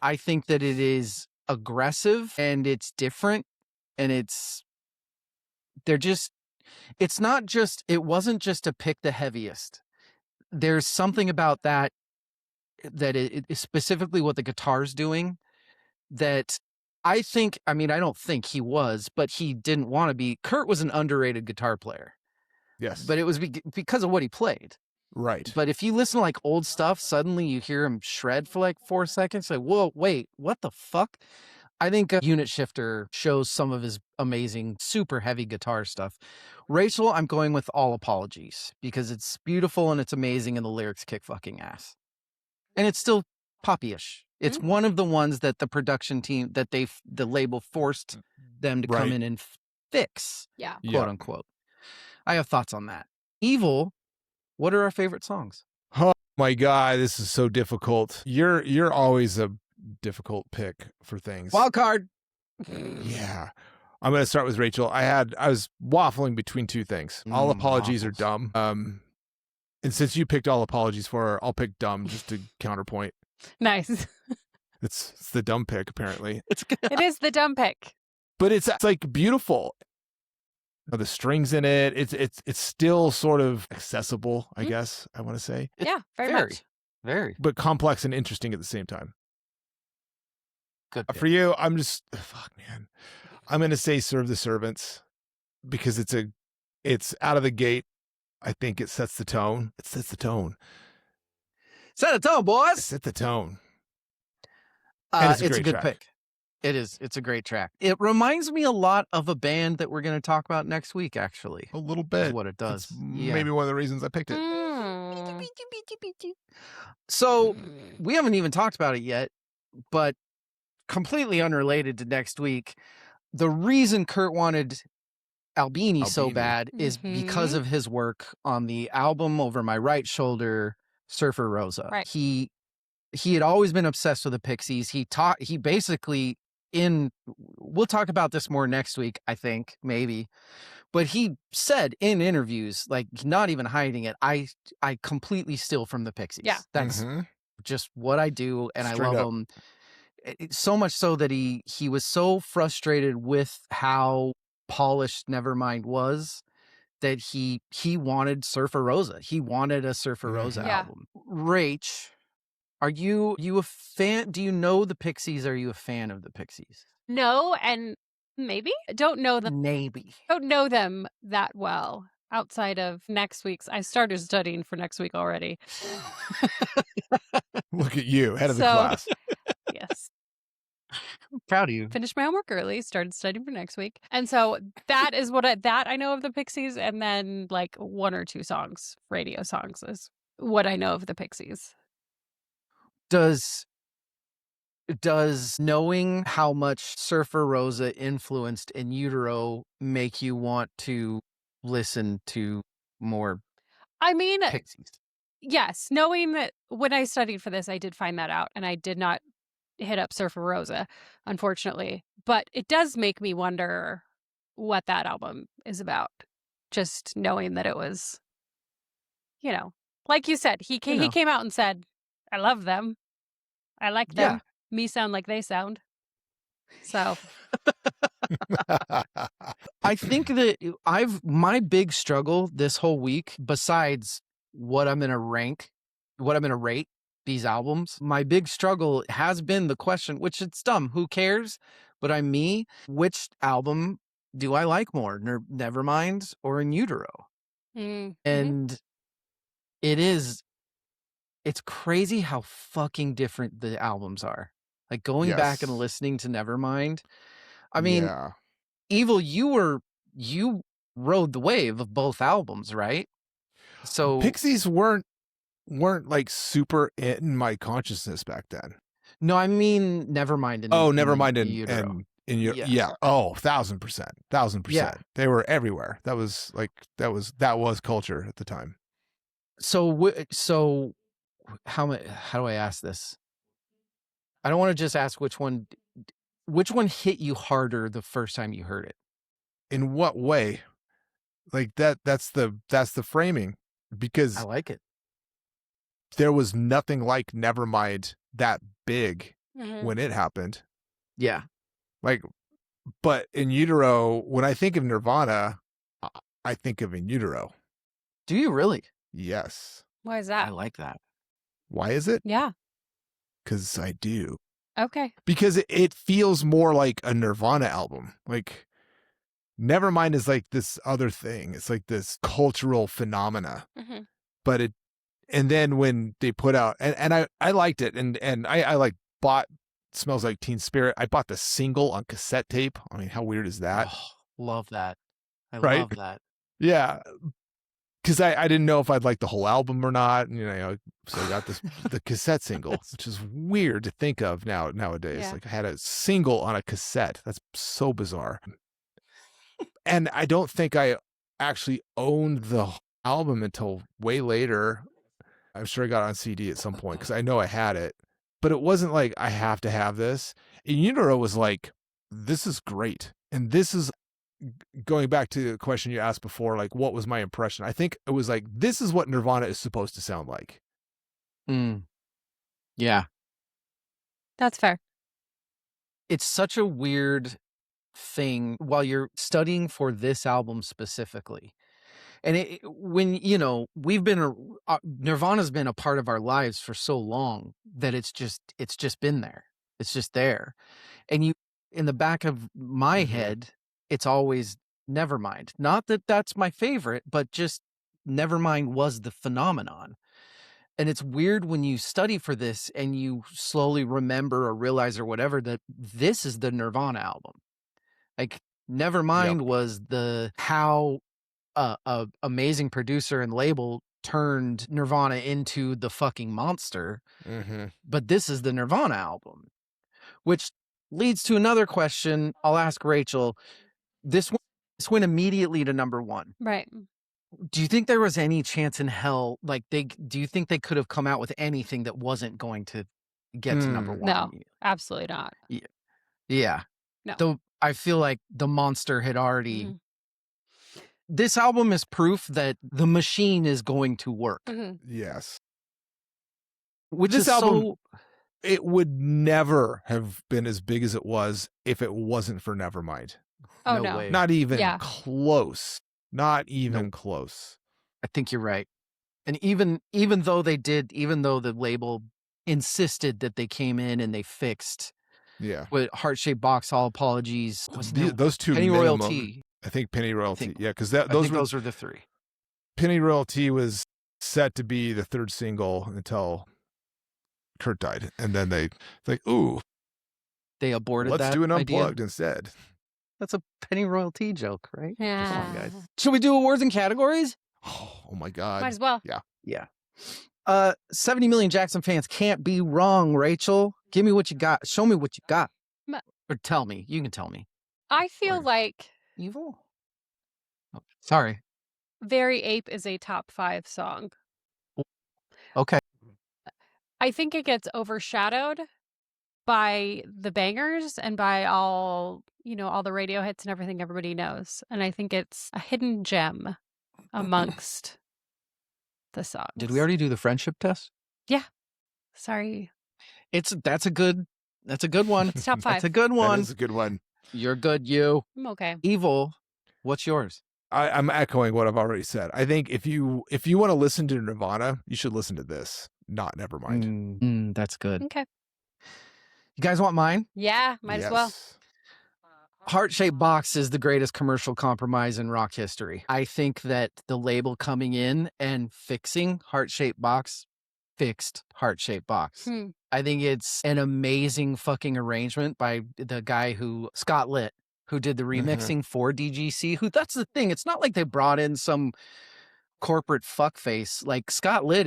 I think that it is aggressive and it's different and it wasn't just to pick the heaviest. There's something about that it is specifically what the guitar's doing that I don't think he was, but he didn't want to be. Kurt was an underrated guitar player. Yes. But it was because of what he played. Right. But if you listen to like old stuff, suddenly you hear him shred for like 4 seconds. Like, whoa, wait, what the fuck? I think Unit Shifter shows some of his amazing, super heavy guitar stuff. Rachel, I'm going with All Apologies because it's beautiful and it's amazing and the lyrics kick fucking ass. And it's still poppy-ish. It's one of the ones that the production team, that the label forced them to come in and fix, quote unquote. I have thoughts on that. Evil, what are our favorite songs? Oh my God, this is so difficult. You're always a difficult pick for things. Wild card. Yeah. I'm going to start with Rachel. I was waffling between two things. All Apologies are dumb. And since you picked All Apologies for her, I'll pick Dumb just to counterpoint. Nice. It's the dumb pick, apparently. It is the dumb pick. But it's like beautiful. The strings in it, it's still sort of accessible, I guess I want to say. Yeah, very much. Very. But complex and interesting at the same time. Good pick. For you, I'm just, fuck, man. I'm going to say Serve the Servants because it's out of the gate. I think it sets the tone. It sets the tone. Set the tone, boys. Set the tone. It's a good pick. It is. It's a great track. It reminds me a lot of a band that we're going to talk about next week, actually. A little bit. Is what it does. It's maybe one of the reasons I picked it. So we haven't even talked about it yet, but completely unrelated to next week, the reason Kurt wanted Albini so bad is because of his work on the album Over My Right Shoulder, Surfer Rosa. Right. He had always been obsessed with the Pixies. He basically we'll talk about this more next week, I think, maybe. But he said in interviews, like not even hiding it, I completely steal from the Pixies. Yeah. That's just what I do. And Straight I love up. them. So much so that he was so frustrated with how polished Nevermind was that he wanted Surfer Rosa. He wanted a Surfer Rosa album. Rach, are you a fan? Do you know the Pixies? Are you a fan of the Pixies? No, and maybe don't know them. Maybe. Don't know them that well outside of next week's. I started studying for next week already. Look at you, head of the class. Yes. I'm proud of you. Finished my homework early, started studying for next week. And so that is what I know of the Pixies. And then like 1 or 2 songs, radio songs is what I know of the Pixies. Does knowing how much Surfer Rosa influenced In Utero make you want to listen to more Pixies? Yes. Knowing that when I studied for this, I did find that out and I did not hit up Surfer Rosa, unfortunately. But it does make me wonder what that album is about. Just knowing that it was you know, like you said, he came out and said, I love them. I like them. Yeah. Me sound like they sound. So I think that my big struggle this whole week, besides what I'm going to rate these albums, my big struggle has been the question, which it's dumb, who cares? But which album do I like more, Nevermind or In Utero? mm-hmm. And it's crazy how fucking different the albums are. Like going back and listening to Nevermind. I mean, Evil, you rode the wave of both albums, right? So Pixies weren't like super in my consciousness back then. no, I mean Nevermind and Nevermind In Utero. Yeah. Oh, 1,000%. Yeah. They were everywhere. That was culture at the time. So how do I ask this? I don't want to just ask which one hit you harder the first time you heard it. In what way? Like that's the framing, because I like it. there was nothing like Nevermind that big Mm-hmm. when it happened. Yeah. Like, but In Utero, when I think of Nirvana, I think of In Utero. Do you really? Yes. Why is that? I like that. Why is it? Yeah. Because I do. Okay. Because it feels more like a Nirvana album. Like, Nevermind is like this other thing. It's like this cultural phenomena. Mm-hmm. But and then when they put out, and I liked it, and I like bought Smells Like Teen Spirit. I bought the single on cassette tape. I mean, how weird is that? Oh, love that. I Right? love that. Yeah. Because I didn't know if I'd like the whole album or not. So I got the cassette single, which is weird to think of nowadays. Yeah. Like, I had a single on a cassette. That's so bizarre. And I don't think I actually owned the album until way later. I'm sure I got it on CD at some point because I know I had it. But it wasn't like, I have to have this. In Utero was like, this is great. And this is going back to the question you asked before, like, what was my impression? I think it was like, this is what Nirvana is supposed to sound like. Yeah. That's fair. It's such a weird thing while you're studying for this album specifically. And when, we've been, Nirvana's been a part of our lives for so long that it's just been there. It's just there. And in the back of my head, it's always Nevermind. Not that that's my favorite, but just Nevermind was the phenomenon. And it's weird when you study for this and you slowly remember or realize or whatever that this is the Nirvana album. Like, Nevermind was how a amazing producer and label turned Nirvana into the fucking monster. But this is the Nirvana album, which leads to another question I'll ask Rachel. This went immediately to number one. Right. Do you think there was any chance in hell, like do you think they could have come out with anything that wasn't going to get to number one? No, absolutely not. Yeah. No. Though I feel like the monster had already... This album is proof that the machine is going to work. Yes. Which this is album, it would never have been as big as it was if it wasn't for Nevermind. Oh, no. Way. Not even close. Not even close. I think you're right. And even though the label insisted that they came in and they fixed with Heart-Shaped Box, All Apologies, those two Penny minimum, Royalty. I think Penny Royalty. Because those were the three. Penny Royalty was set to be the third single until Kurt died. And then they aborted that. Let's do an unplugged idea. instead. That's a Penny Royalty joke, right? Yeah. Come on, guys. Should we do awards and categories? Oh my God. Might as well. Yeah. 70 million Jackson fans can't be wrong, Rachel. Give me what you got. Show me what you got. Or tell me. You can tell me. I feel like Evil? Oh, sorry. Very Ape is a top 5 song. Okay. I think it gets overshadowed by the bangers and by all the radio hits and everything everybody knows. And I think it's a hidden gem amongst the songs. Did we already do the friendship test? Yeah. Sorry. That's a good one. It's top 5. That's a good That one. is a good one. You're good, you. I'm okay. Evil, what's yours? I'm echoing what I've already said. I think if you want to listen to Nirvana, you should listen to this, not Nevermind. That's good. Okay. You guys want mine? Yeah, might as well. Yes. Heart-shaped box is the greatest commercial compromise in rock history. I think that the label coming in and fixing heart-shaped box fixed heart-shaped box. I think it's an amazing fucking arrangement by the guy Scott Litt, who did the remixing for DGC. That's the thing. It's not like they brought in some corporate fuckface. Like Scott Litt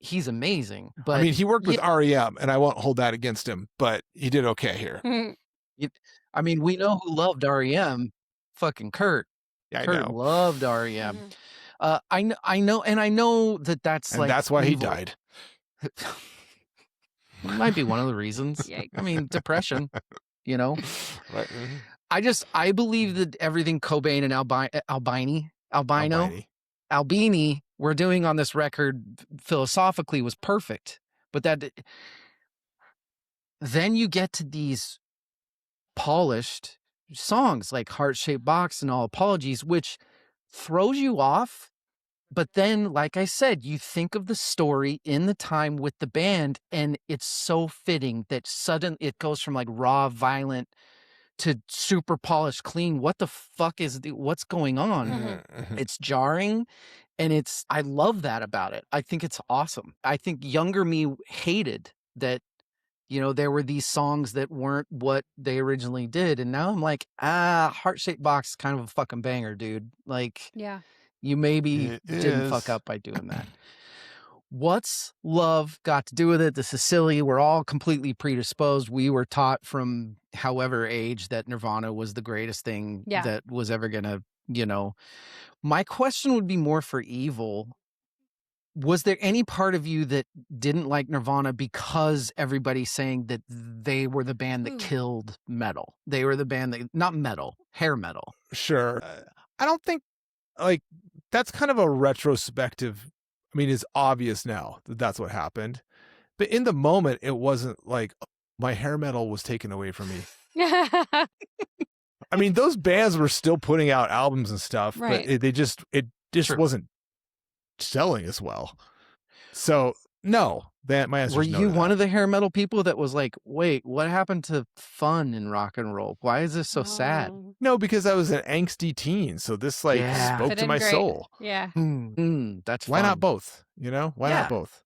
he's amazing. But I mean, he worked with REM, and I won't hold that against him, but he did okay here. I mean, we know who loved REM. Fucking Kurt. Yeah, Kurt I know. loved REM. I know, and I know that's And like that's why he evil. died. Might be one of the reasons. Yikes. I mean, depression, you know? Right. I believe that everything Cobain and Albini were doing on this record philosophically was perfect. But then you get to these polished songs like Heart-Shaped Box and All Apologies, which throws you off. But then, like I said, you think of the story in the time with the band, and it's so fitting that suddenly it goes from like raw, violent to super polished, clean. What the fuck what's going on? It's jarring, and I love that about it. I think it's awesome. I think younger me hated that, there were these songs that weren't what they originally did. And now I'm like, Heart-Shaped Box is kind of a fucking banger, dude. Like, yeah. You maybe didn't fuck up by doing that. What's love got to do with it? This is silly. We're all completely predisposed. We were taught from however age that Nirvana was the greatest thing that was ever going to, My question would be more for Evil. Was there any part of you that didn't like Nirvana because everybody's saying that they were the band that killed metal? They were the band that, not metal, hair metal. Sure. I don't think, that's kind of a retrospective. I mean, it's obvious now that that's what happened. But in the moment, it wasn't like my hair metal was taken away from me. I mean, those bands were still putting out albums and stuff, right. But it just wasn't selling as well. So no, my answer. Were is no you to one that. of the hair metal people that was like, wait, what happened to fun in rock and roll? Why is this so sad? No, because I was an angsty teen, so this spoke Fit to in my great. soul. Yeah. That's Why fun. not both? Why not both?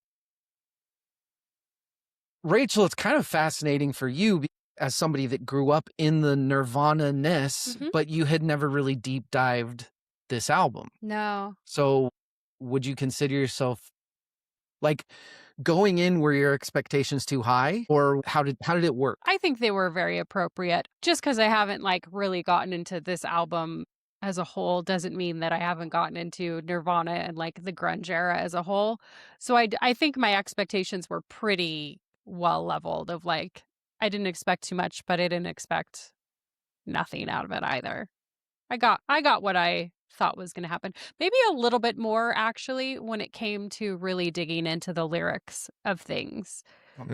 Rachel, it's kind of fascinating for you as somebody that grew up in the Nirvana-ness, but you had never really deep dived this album. No. So would you consider yourself like going in, were your expectations too high, or how did it work? I think they were very appropriate. Just because I haven't really gotten into this album as a whole doesn't mean that I haven't gotten into Nirvana and the grunge era as a whole. So I think my expectations were pretty well leveled of I didn't expect too much, but I didn't expect nothing out of it either. I got what I thought was going to happen. Maybe a little bit more actually when it came to really digging into the lyrics of things.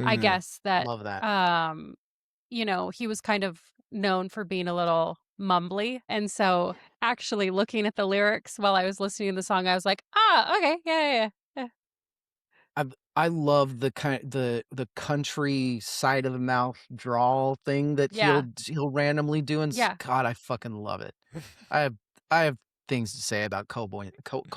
I guess that Love that. He was kind of known for being a little mumbly, and so actually looking at the lyrics while I was listening to the song, I was like, okay, yeah. I love the country side of the mouth drawl thing that he'll randomly do, and God, I fucking love it. I have things to say about Cowboy's voice.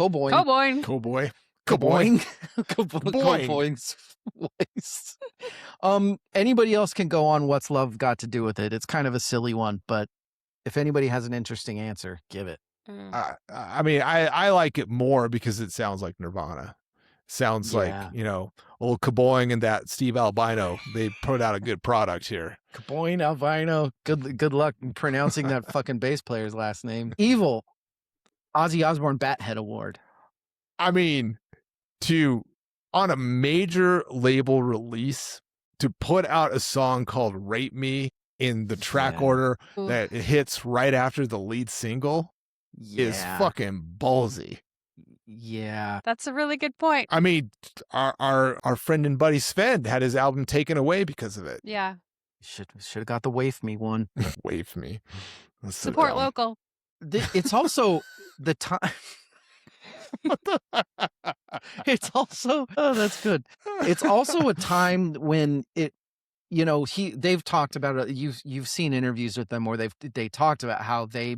Anybody else can go on what's love got to do with it. It's kind of a silly one, but if anybody has an interesting answer, give it. I mean, I like it more because it sounds like Nirvana. Sounds like, old Caboing and that Steve Albino. They put out a good product here. Caboing, Albino. Good luck in pronouncing that fucking bass player's last name. Evil. Ozzy Osbourne Bathead Award. I mean, on a major label release, to put out a song called Rape Me in the track order that it hits right after the lead single is fucking ballsy. Yeah. That's a really good point. I mean, our friend and buddy Svend had his album taken away because of it. Yeah. Should have got the Wave Me one. Wave me. That's so Support dumb. local. It's also the time. It's also that's good. It's also a time when they've talked about it. You've seen interviews with them where they talked about how they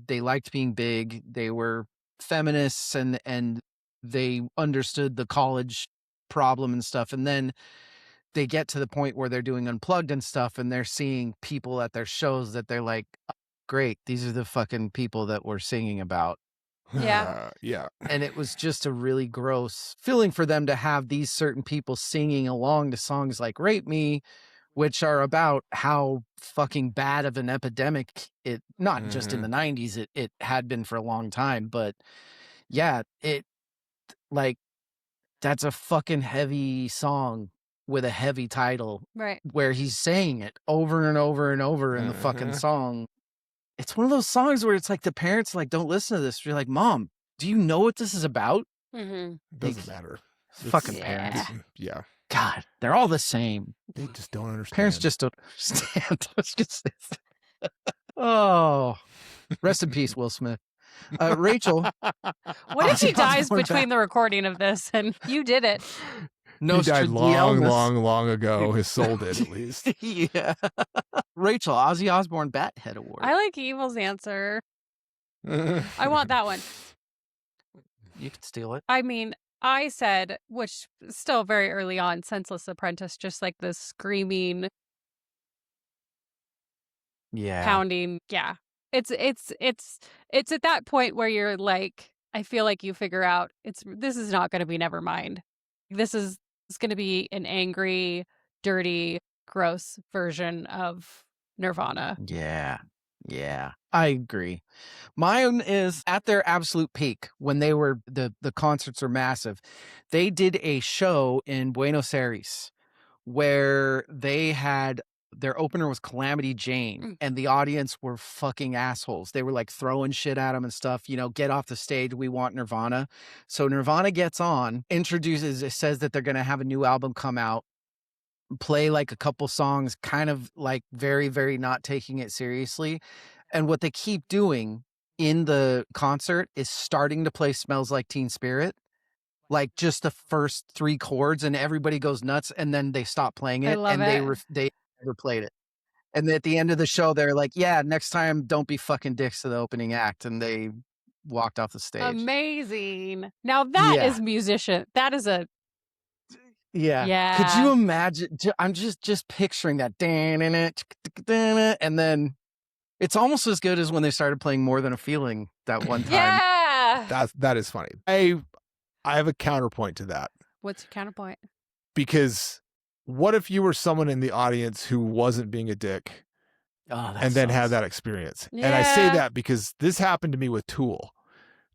liked being big. They were feminists and they understood the college problem and stuff. And then they get to the point where they're doing Unplugged and stuff, and they're seeing people at their shows that they're like, oh, great, these are the fucking people that we're singing about. Yeah. Yeah. And it was just a really gross feeling for them to have these certain people singing along to songs like Rape Me, which are about how fucking bad of an epidemic it, not just in the 90s, it had been for a long time. But yeah, that's a fucking heavy song with a heavy title. Right. Where he's saying it over and over and over in the fucking song. It's one of those songs where it's like the parents like, don't listen to this. You're like, Mom, do you know what this is about? Mm-hmm. Doesn't matter. Fucking Yeah. parents. Yeah. God, they're all the same. They just don't understand. Parents just don't understand. Let's just say that. Oh, rest in peace, Will Smith. Rachel. What if he Ozzy dies Osbourne between the recording of this and you did it? He died long ago. His soul did, at least. Yeah. Rachel, Ozzy Osbourne Bat-Head Award. I like Evil's answer. I want that one. You can steal it. I mean, I said, which is still very early on, Senseless Apprentice, just like the screaming, pounding. Yeah. It's at that point where you're like, I feel like you figure out this is not going to be Nevermind. This is going to be an angry, dirty, gross version of Nirvana. Yeah. Yeah. I agree. Mine is at their absolute peak when they were the concerts were massive. They did a show in Buenos Aires where they had their opener was Calamity Jane and the audience were fucking assholes. They were like throwing shit at them and stuff, get off the stage. We want Nirvana. So Nirvana gets on, says that they're going to have a new album come out, play like a couple songs, kind of like very, very not taking it seriously. And what they keep doing in the concert is starting to play Smells Like Teen Spirit, like just the first 3 chords, and everybody goes nuts, and then they stop playing it, and they never played it. And at the end of the show, they're like, yeah, next time don't be fucking dicks to the opening act, and they walked off the stage. Amazing. Now that is musician. That is a Yeah. Could you imagine? I'm just picturing that. And then it's almost as good as when they started playing More Than a Feeling that one time. Yeah. That is funny. I have a counterpoint to that. What's your counterpoint? Because what if you were someone in the audience who wasn't being a dick and then had that experience? Yeah. And I say that because this happened to me with Tool.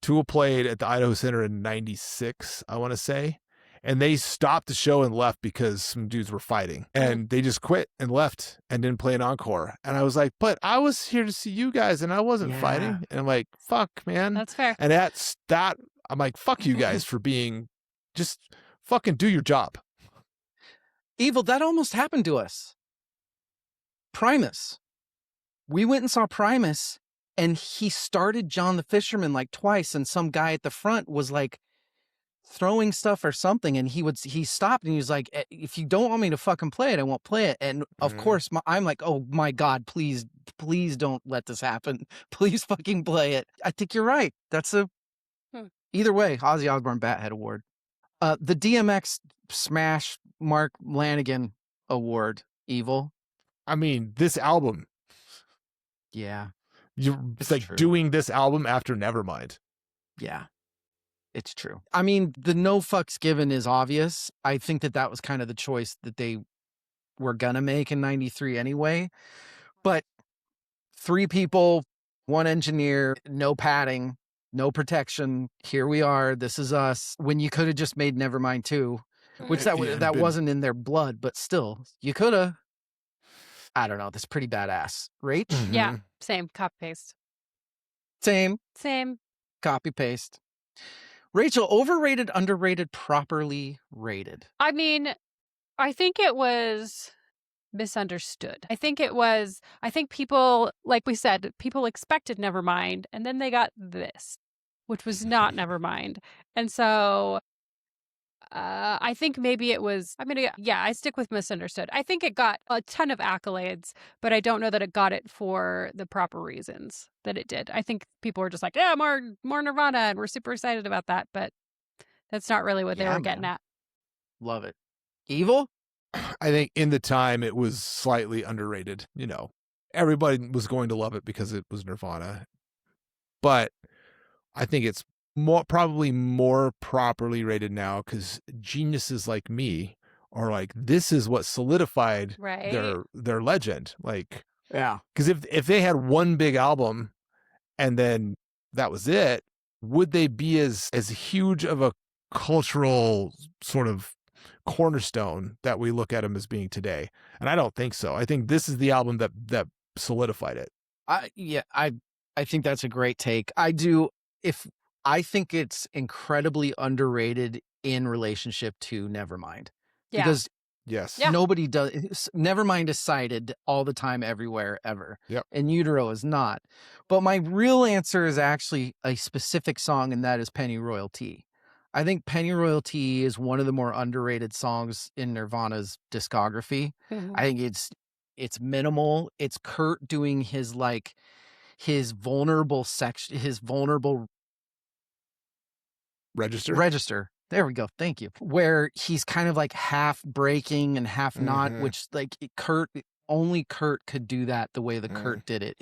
Tool played at the Idaho Center in 96, I want to say. And they stopped the show and left because some dudes were fighting. And they just quit and left and didn't play an encore. And I was like, but I was here to see you guys and I wasn't fighting. And I'm like, fuck, man. That's fair. And I'm like, fuck you guys for being, just fucking do your job. Evil, that almost happened to us. Primus. We went and saw Primus and he started John the Fisherman like twice. And some guy at the front was like, throwing stuff or something, and he stopped and he was like, if you don't want me to fucking play it, I won't play it. And of course I'm like, oh my God, please don't let this happen. Please fucking play it. I think you're right. That's either way, Ozzy Osbourne Bat-Head Award. The DMX Smash Mark Lanigan Award, Evil. I mean, this album. Yeah. It's like true. Doing this album after Nevermind. Yeah. It's true. I mean, the no fucks given is obvious. I think that was kind of the choice that they were going to make in 93 anyway. But 3 people, 1 engineer, no padding, no protection. Here we are. This is us. When you could have just made Nevermind 2, which that wasn't in their blood, but still, you could have. I don't know. That's pretty badass. Rach? Mm-hmm. Yeah. Same. Copy paste. Same. Same. Copy paste. Rachel, overrated, underrated, properly rated. I mean, I think it was misunderstood. I think people, like we said, people expected Nevermind, and then they got this, which was not Nevermind. And so I think maybe it was, I stick with misunderstood. I think it got a ton of accolades, but I don't know that it got it for the proper reasons that it did. I think people were just like, yeah, more Nirvana, and we're super excited about that, but that's not really what they were getting at. Love it. Evil? I think in the time it was slightly underrated. Everybody was going to love it because it was Nirvana. But I think it's probably more properly rated now because geniuses like me are like, this is what solidified their legend. Like, yeah, because if they had one big album and then that was it, would they be as huge of a cultural sort of cornerstone that we look at them as being today? And I don't think so. I think this is the album that solidified it. I think that's a great take. I think it's incredibly underrated in relationship to Nevermind. Yeah. Because yes, nobody does. Nevermind is cited all the time, everywhere, ever. Yep. In Utero is not. But my real answer is actually a specific song, and that is Pennyroyal Tea. I think Pennyroyal Tea is one of the more underrated songs in Nirvana's discography. Mm-hmm. I think it's minimal. It's Kurt doing his vulnerable section, his vulnerable register. There we go. Thank you. Where he's kind of like half breaking and half not, which only Kurt could do that the way that Kurt did it.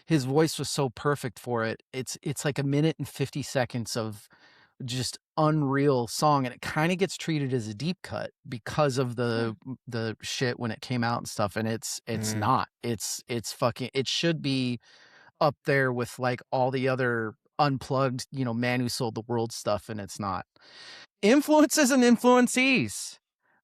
His voice was so perfect for it. It's like 1 minute and 50 seconds of just unreal song, and it kind of gets treated as a deep cut because of the shit when it came out and stuff, and it's not. It's fucking, it should be up there with like all the other unplugged, Man Who Sold the World stuff, and it's not. Influences and influencees.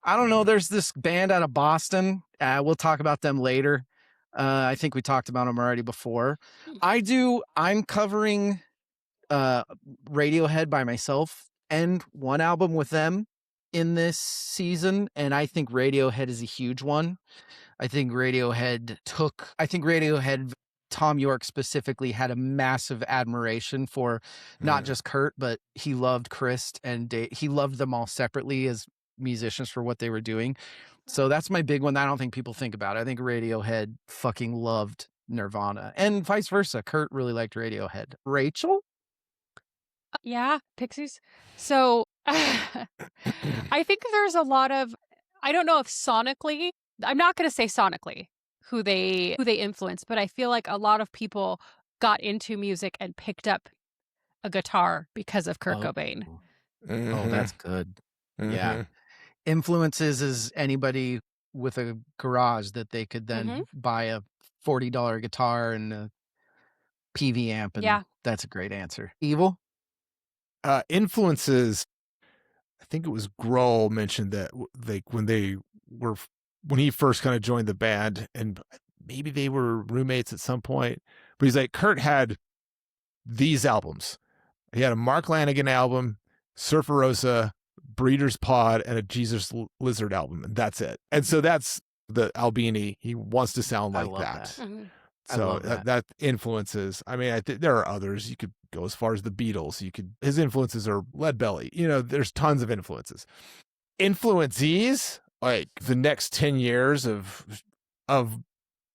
I don't know. There's this band out of Boston. We'll talk about them later. I think we talked about them already before. I'm covering Radiohead by myself and one album with them in this season, and I think Radiohead is a huge one. I think Radiohead, Tom York specifically, had a massive admiration for not just Kurt, but he loved Chris and Dave. He loved them all separately as musicians for what they were doing. So that's my big one that I don't think people think about. I think Radiohead fucking loved Nirvana, and vice versa. Kurt really liked Radiohead. Rachel? Yeah, Pixies. So I think there's a lot of, I don't know if sonically, I'm not going to say sonically who they influenced, but I feel like a lot of people got into music and picked up a guitar because of Kurt Cobain. Oh, that's good. Yeah. Influences is anybody with a garage that they could then buy a $40 guitar and a PV amp, and that's a great answer. Evil? Influences, I think it was Grohl mentioned that when he first kind of joined the band, and maybe they were roommates at some point, but he's like, Kurt had these albums. He had a Mark Lanigan album, Surfer Rosa, Breeder's Pod, and a Jesus Lizard album, and that's it. And so that's the Albini. He wants to sound like that. So that influences. I mean, there are others. You could go as far as the Beatles. His influences are Lead Belly. There's tons of influences. Influencees, like the next 10 years of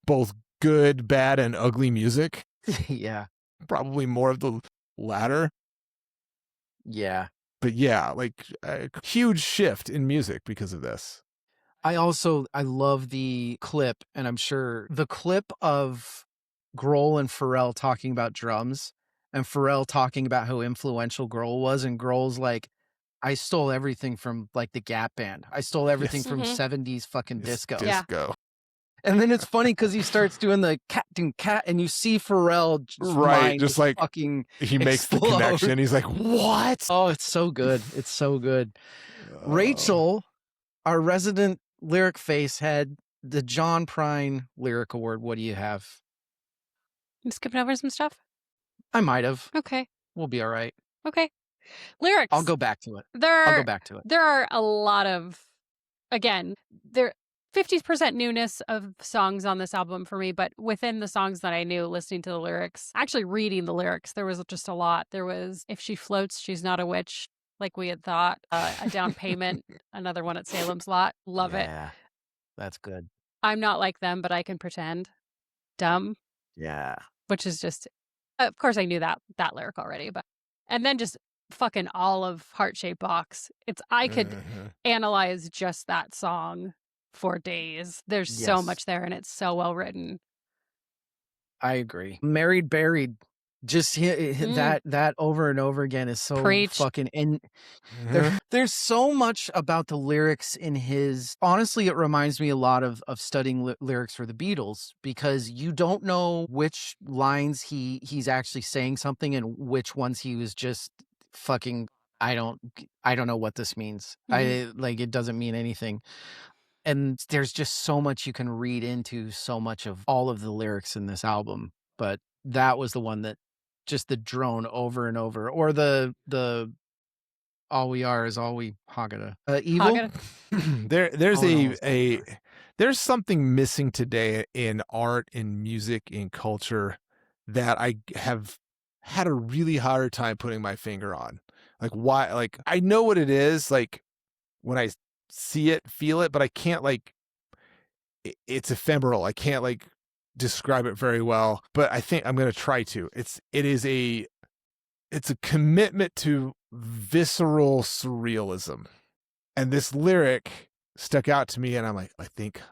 both good, bad, and ugly music. Yeah. Probably more of the latter. Yeah. But yeah, like a huge shift in music because of this. I love the clip, and I'm sure the clip of Grohl and Pharrell talking about drums, and Pharrell talking about how influential Grohl was, and Grohl's like, I stole everything from like the Gap Band. I stole everything from 70s fucking disco. Disco. And then it's funny because he starts doing the cat, and you see Pharrell just like fucking he makes the connection. He's like, what? Oh, it's so good. It's so good. Rachel, our resident lyric face head, the John Prine Lyric Award. What do you have? I'm skipping over some stuff. I might have. Okay. We'll be all right. Okay. Lyrics. I'll go back to it. There I'll go back to it. There are a lot of, again, there 50% newness of songs on this album for me, but within the songs that I knew, listening to the lyrics, actually reading the lyrics, there was just a lot. There was If She Floats, She's Not a Witch, like we had thought. A Down Payment, another one at Salem's Lot. Love it. Yeah, that's good. I'm Not Like Them, But I Can Pretend. Dumb. Yeah. Which is just, of course I knew that lyric already, but, and then just fucking all of Heart-Shaped Box. I could analyze just that song for days. There's so much there, and it's so well written. I agree. Married, Buried. Just that over and over again is so fucking there's so much about the lyrics in his. Honestly, it reminds me a lot of studying lyrics for the Beatles, because you don't know which lines he's actually saying something and which ones he was just fucking I don't know what this means. It doesn't mean anything. And there's just so much you can read into so much of all of the lyrics in this album. But that was the one that just the drone over and over, or the all we are is all we Haggadah. Evil. There's something missing today in art, in music, in culture that I have had a really hard time putting my finger on. Like, why? Like, I know what it is, like when I see it, feel it, but I can't, like, it's ephemeral. I can't, like, describe it very well, but I think I'm going to try to. It's a commitment to visceral surrealism. And this lyric stuck out to me, and I'm like, I think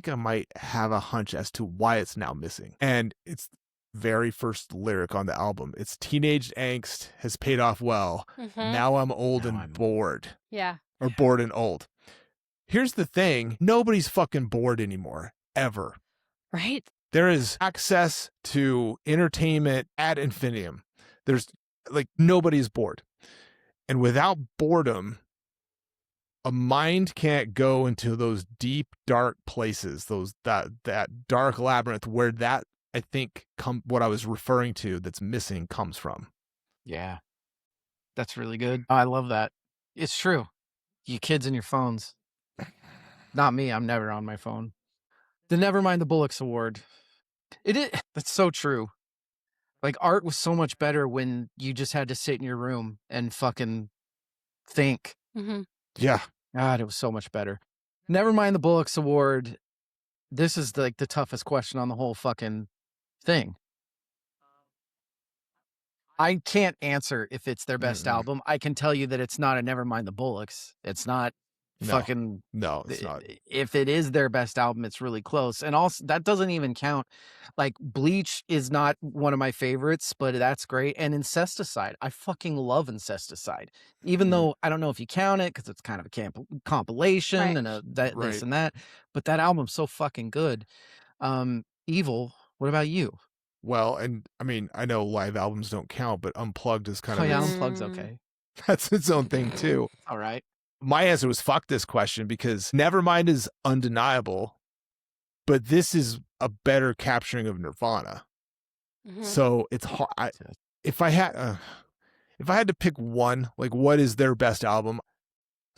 I might have a hunch as to why it's now missing. And it's very first lyric on the album. It's teenage angst has paid off well. Now I'm old and bored. Yeah. Or bored and old. Here's the thing. Nobody's fucking bored anymore. Ever. Right? There is access to entertainment ad infinitum. There's, like, nobody's bored. And without boredom, a mind can't go into those deep, dark places, that dark labyrinth where that, I think, what I was referring to that's missing comes from. Yeah. That's really good. I love that. It's true. You kids and your phones. Not me. I'm never on my phone. The Nevermind the Bullocks Award. That's so true. Like, art was so much better when you just had to sit in your room and fucking think. Yeah. God, it was so much better. Nevermind the Bullocks Award. This is like the toughest question on the whole fucking thing. I can't answer if it's their best album. I can tell you that it's not a Nevermind the Bullocks. It's not fucking. No, it's not. If it is their best album, it's really close. And also, that doesn't even count. Like, Bleach is not one of my favorites, but that's great. And Incesticide. I fucking love Incesticide. Even though I don't know if you count it because it's kind of a compilation and this and that. But that album's so fucking good. Evil. What about you? Well, and I mean, I know live albums don't count, but Unplugged is kind of Unplugged's okay. That's its own thing too. All right. My answer was fuck this question, because Nevermind is undeniable, but this is a better capturing of Nirvana. So it's hard. If I had to pick one, like, what is their best album?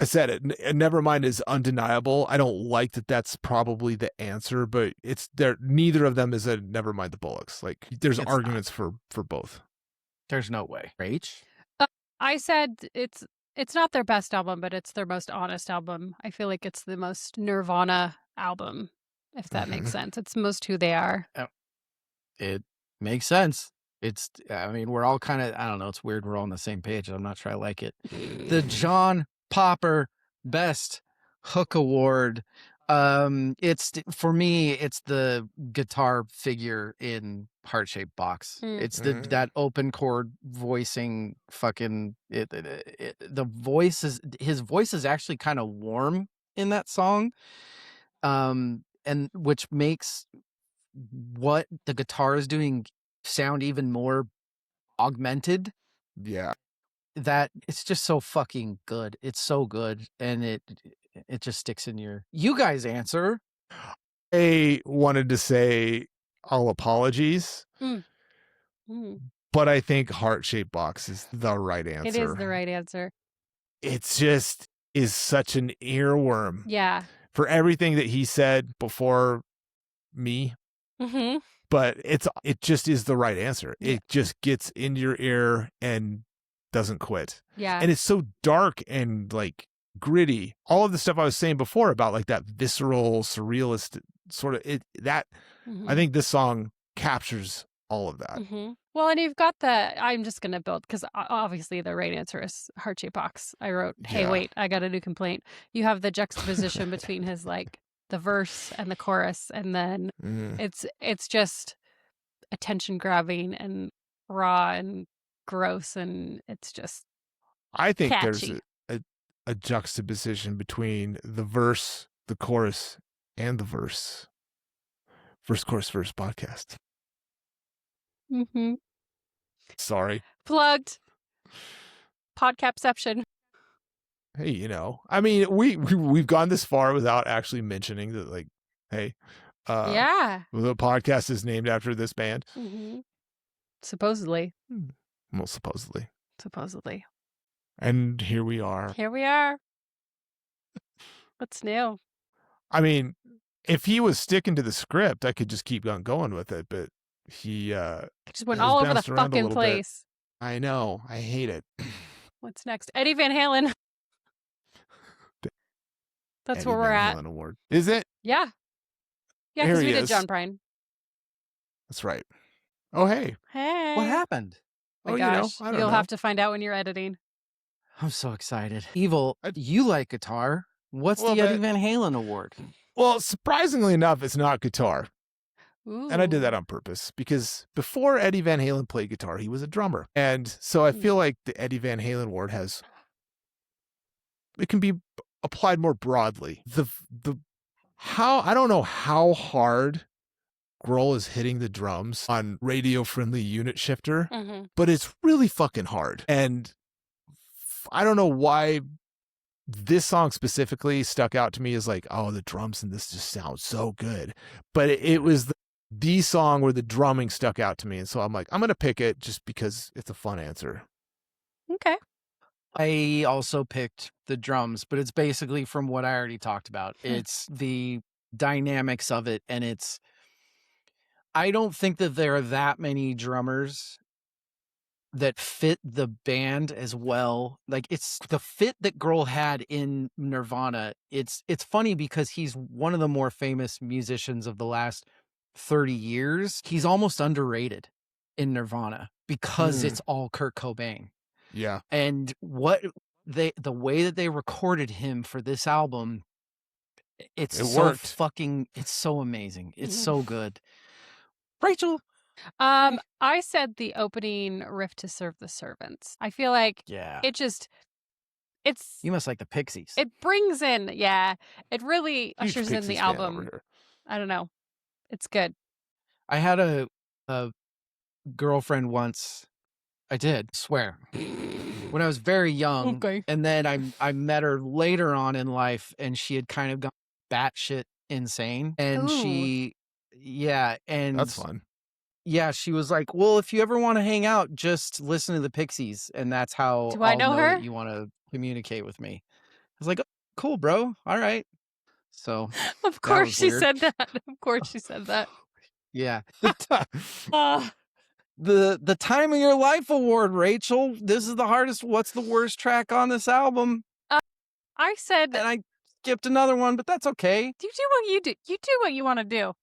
I said it. Nevermind is undeniable. I don't like that. That's probably the answer, but it's there. Neither of them is a Nevermind the Bullocks. Like, there's arguments for both. There's no way. Rach? I said it's not their best album, but it's their most honest album. I feel like it's the most Nirvana album, if that makes sense. It's most who they are. It makes sense. I mean, we're all kind of, I don't know, it's weird we're all on the same page. I'm not sure I like it. The John Popper Best Hook Award. It's, for me, it's the guitar figure in Heart-Shaped Box. It's that open chord voicing fucking the voice is, his voice is actually kind of warm in that song. And which makes what the guitar is doing sound even more augmented. Yeah. That it's just so fucking good. It's so good, and it just sticks in your. You guys answer. I wanted to say all apologies. But I think heart-shaped box is the right answer. It is the right answer. It's just is such an earworm. Yeah. For everything that he said before me. Mm-hmm. But it just is the right answer. Yeah. It just gets into your ear and doesn't quit. Yeah. And it's so dark and like gritty. All of the stuff I was saying before about like that visceral, surrealist sort of I think this song captures all of that. Mm-hmm. Well, and you've got I'm just going to build, because obviously the right answer is heart-shaped box. I wrote, hey, wait, I got a new complaint. You have the juxtaposition between his like the verse and the chorus, and then it's just attention grabbing and raw and gross, and it's just I think catchy. There's a juxtaposition between the verse, the chorus, and the verse. Verse, chorus, verse podcast. Mm-hmm. Sorry. Plugged. Podcapception. Hey, I mean, we've gone this far without actually mentioning that, like, hey, the podcast is named after this band. Mm-hmm. Supposedly. Well, supposedly. And here we are. What's new? I mean, if he was sticking to the script, I could just keep on going with it, but he just went all over the fucking place. Bit. I know. I hate it. What's next? Eddie Van Halen. That's Eddie where we're Van at. Halen Award. Is it? Yeah. Yeah, because we did John Prine. That's right. Oh, hey. What happened? Oh my gosh. I don't know. You'll have to find out when you're editing. I'm so excited. Evil, you like guitar. What's the Eddie Van Halen Award? Well, surprisingly enough, it's not guitar. Ooh. And I did that on purpose because before Eddie Van Halen played guitar, he was a drummer. And so I feel like the Eddie Van Halen Award it can be applied more broadly. I don't know how hard Grohl is hitting the drums on radio-friendly unit shifter, but it's really fucking hard. And I don't know why this song specifically stuck out to me as like, oh, the drums in this just sound so good. But it was the song where the drumming stuck out to me. And so I'm like, I'm going to pick it just because it's a fun answer. Okay. I also picked the drums, but it's basically from what I already talked about. It's the dynamics of it. And I don't think that there are that many drummers that fit the band as well. Like, it's the fit that Grohl had in Nirvana. It's funny because he's one of the more famous musicians of the last 30 years. He's almost underrated in Nirvana because it's all Kurt Cobain. Yeah. And the way that they recorded him for this album, it's so amazing. It's so good. Rachel. I said the opening riff to Serve the Servants. I feel like it's you must like the Pixies. It brings in, it really ushers in the album. I don't know. It's good. I had a girlfriend once. I did, swear. When I was very young. Okay. And then I met her later on in life, and she had kind of gone batshit insane. And and that's fun. Yeah, she was like, well, if you ever want to hang out, just listen to the Pixies. And that's how I know her? that you want to communicate with me. I was like, oh, cool, bro. All right. So of course she said that. Of course she said that. Yeah. The Time of Your Life Award, Rachel. This is the hardest. What's the worst track on this album? I said, and I skipped another one, but that's okay. You do what you do. You do what you want to do.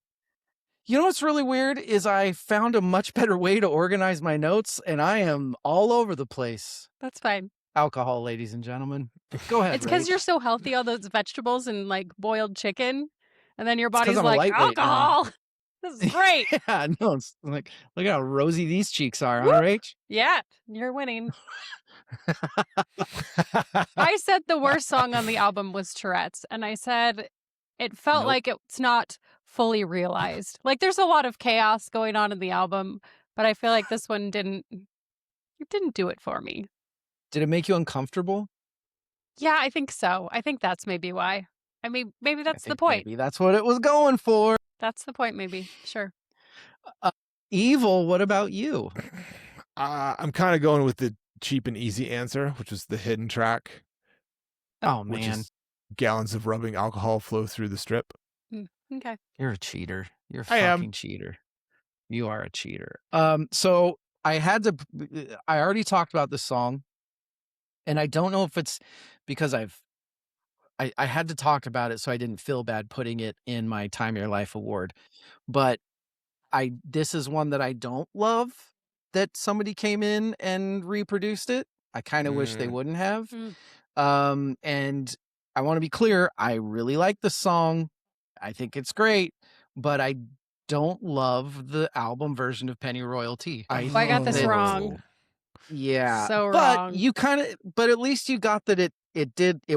You know what's really weird is I found a much better way to organize my notes, and I am all over the place. That's fine. Alcohol, ladies and gentlemen. Go ahead. It's because you're so healthy, all those vegetables and like boiled chicken, and then your body's like, alcohol. This is great. Yeah, no, it's like, look how rosy these cheeks are, huh, Rach? Yeah, you're winning. I said the worst song on the album was Tourette's, and I said it felt like it's not fully realized. Like, there's a lot of chaos going on in the album, but I feel like this one didn't do it for me. Did it make you uncomfortable? Yeah, I think so. I think that's maybe why. I mean, maybe that's the point. Maybe that's what it was going for. That's the point, maybe. Sure. Evil, what about you? I'm kind of going with the cheap and easy answer, which is the hidden track. Oh, which man. is gallons of rubbing alcohol flow through the strip. Okay. You're a cheater. You're a I am. fucking cheater. You are a cheater. So I already talked about this song, and I don't know if it's because I had to talk about it so I didn't feel bad putting it in my Time of Your Life award. But this is one that I don't love that somebody came in and reproduced it. I kind of wish they wouldn't have. And I want to be clear, I really like the song. I think it's great, but I don't love the album version of Penny Royalty. I got this wrong. Yeah. So but wrong. but at least you got that it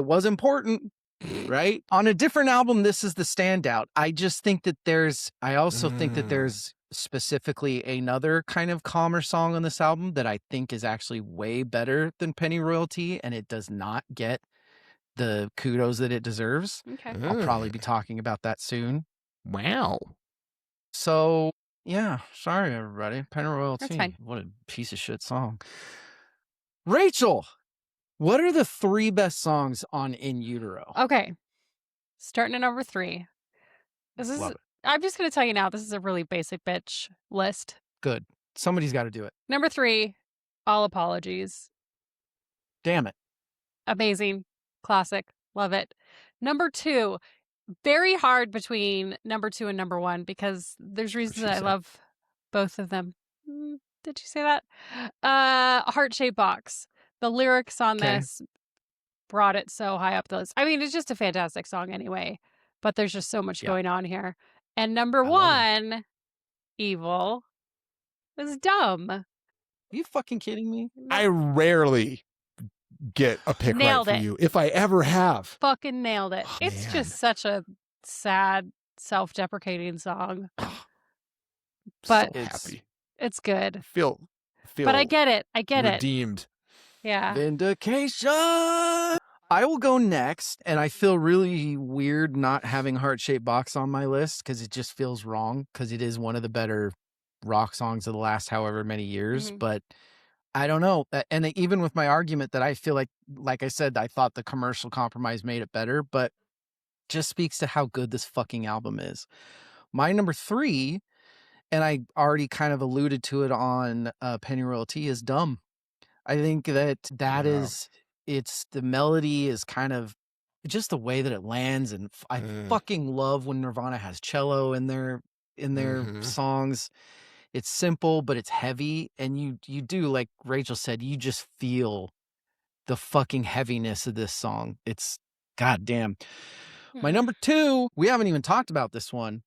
was important, right? On a different album, this is the standout. I just think that I also think that there's specifically another kind of calmer song on this album that I think is actually way better than Penny Royalty, and it does not get the kudos that it deserves. Okay. I'll probably be talking about that soon. Wow. So, yeah, sorry, everybody. Penny Royalty. That's fine. What a piece of shit song. Rachel, what are the 3 best songs on In Utero? Okay. Starting at number 3. Love it. I'm just going to tell you now, this is a really basic bitch list. Good. Somebody's got to do it. Number 3, All Apologies. Damn it. Amazing. Classic. Love it. Number 2, very hard between number 2 and number 1 because there's reasons that I love both of them. Did you say that? Heart-Shaped Box. The lyrics on this brought it so high up the list. I mean, it's just a fantastic song anyway, but there's just so much going on here. And number 1, Evil, was dumb. Are you fucking kidding me? I rarely get a pick Nailed right for it. you, if I ever have. Fucking nailed it. Oh, It's man. just such a sad, self-deprecating song. But so happy. It's good. Feel But I get it. I get it. redeemed. Yeah. Vindication. I will go next, and I feel really weird not having Heart-Shaped Box on my list because it just feels wrong because it is one of the better rock songs of the last however many years. But I don't know. And even with my argument that I feel like I said, I thought the commercial compromise made it better, but just speaks to how good this fucking album is. My number 3, and I already kind of alluded to it on Penny Royalty, is Dumb. I think that is, the melody is kind of just the way that it lands. And I fucking love when Nirvana has cello in their songs. It's simple, but it's heavy. And you do, like Rachel said, you just feel the fucking heaviness of this song. It's goddamn. My number 2, we haven't even talked about this one.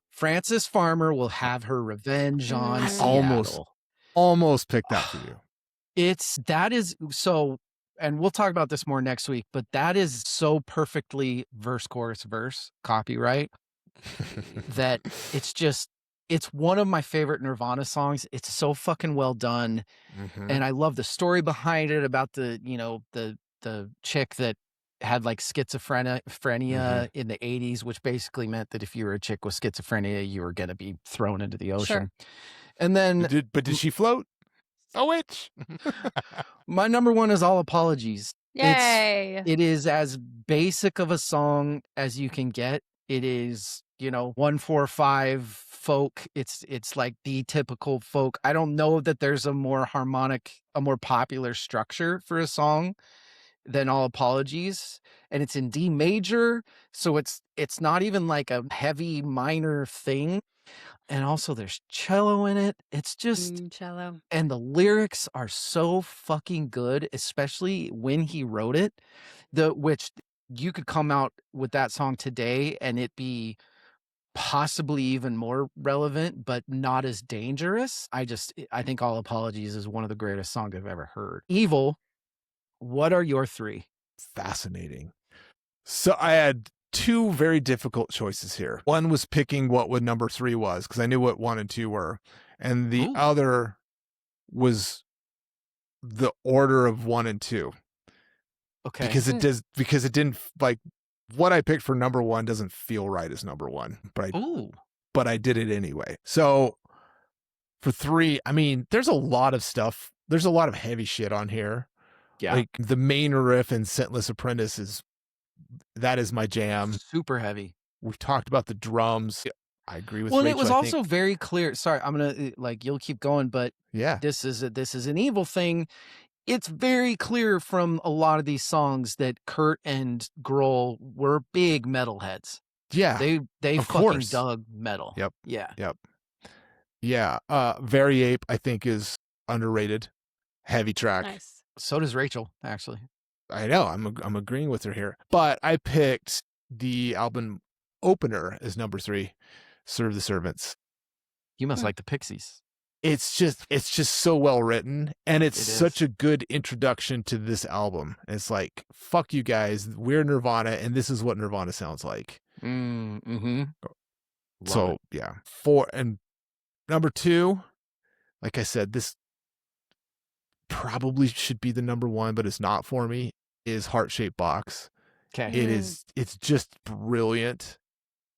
Frances Farmer Will Have Her Revenge on Seattle. Almost picked that for you. And we'll talk about this more next week, but that is so perfectly verse, chorus, verse copyright that it's one of my favorite Nirvana songs. It's so fucking well done. And I love the story behind it about the chick that had like schizophrenia in the 80s, which basically meant that if you were a chick with schizophrenia, you were going to be thrown into the ocean. Sure. And then, but did she float? A witch. My number 1 is All Apologies. Yay! It is as basic of a song as you can get. It is, 1-4-5 folk. It's like the typical folk. I don't know that there's a more popular structure for a song than All Apologies, and it's in D major, so it's not even like a heavy minor thing. And also there's cello in it. It's just cello. And the lyrics are so fucking good, especially when he wrote it. Which you could come out with that song today and it be possibly even more relevant, but not as dangerous. I think All Apologies is one of the greatest songs I've ever heard. Evil, what are your 3? Fascinating. So I had 2 very difficult choices here. One was picking what number 3 was because I knew what 1 and 2 were, and the other was the order of 1 and 2. Okay, because it didn't, like, what I picked for number 1 doesn't feel right as number 1, but I did it anyway. So For 3, I mean, there's a lot of stuff. There's a lot of heavy shit on here. Yeah. Like the main riff in Scentless Apprentice that is my jam. Super heavy. We've talked about the drums. I agree with Well, and Rachel. it was I also think, very clear. Sorry, I'm gonna you'll keep going, but yeah, this is an evil thing. It's very clear from a lot of these songs that Kurt and Grohl were big metalheads. yeah. They of fucking course. dug metal. Yep. Yeah. Yep. Yeah. Very Ape, I think, is underrated. Heavy track. Nice. So does Rachel, actually. I know. I'm agreeing with her here. But I picked the album opener as number 3, Serve the Servants. You must like the Pixies. It's just so well written, and it's It is. such a good introduction to this album. It's like, fuck you guys, we're Nirvana, and this is what Nirvana sounds like. Mm-hmm. So yeah, 4 and number 2, like I said, this probably should be the number 1, but it's not for me. Is Heart Shaped Box. Okay. It's just brilliant.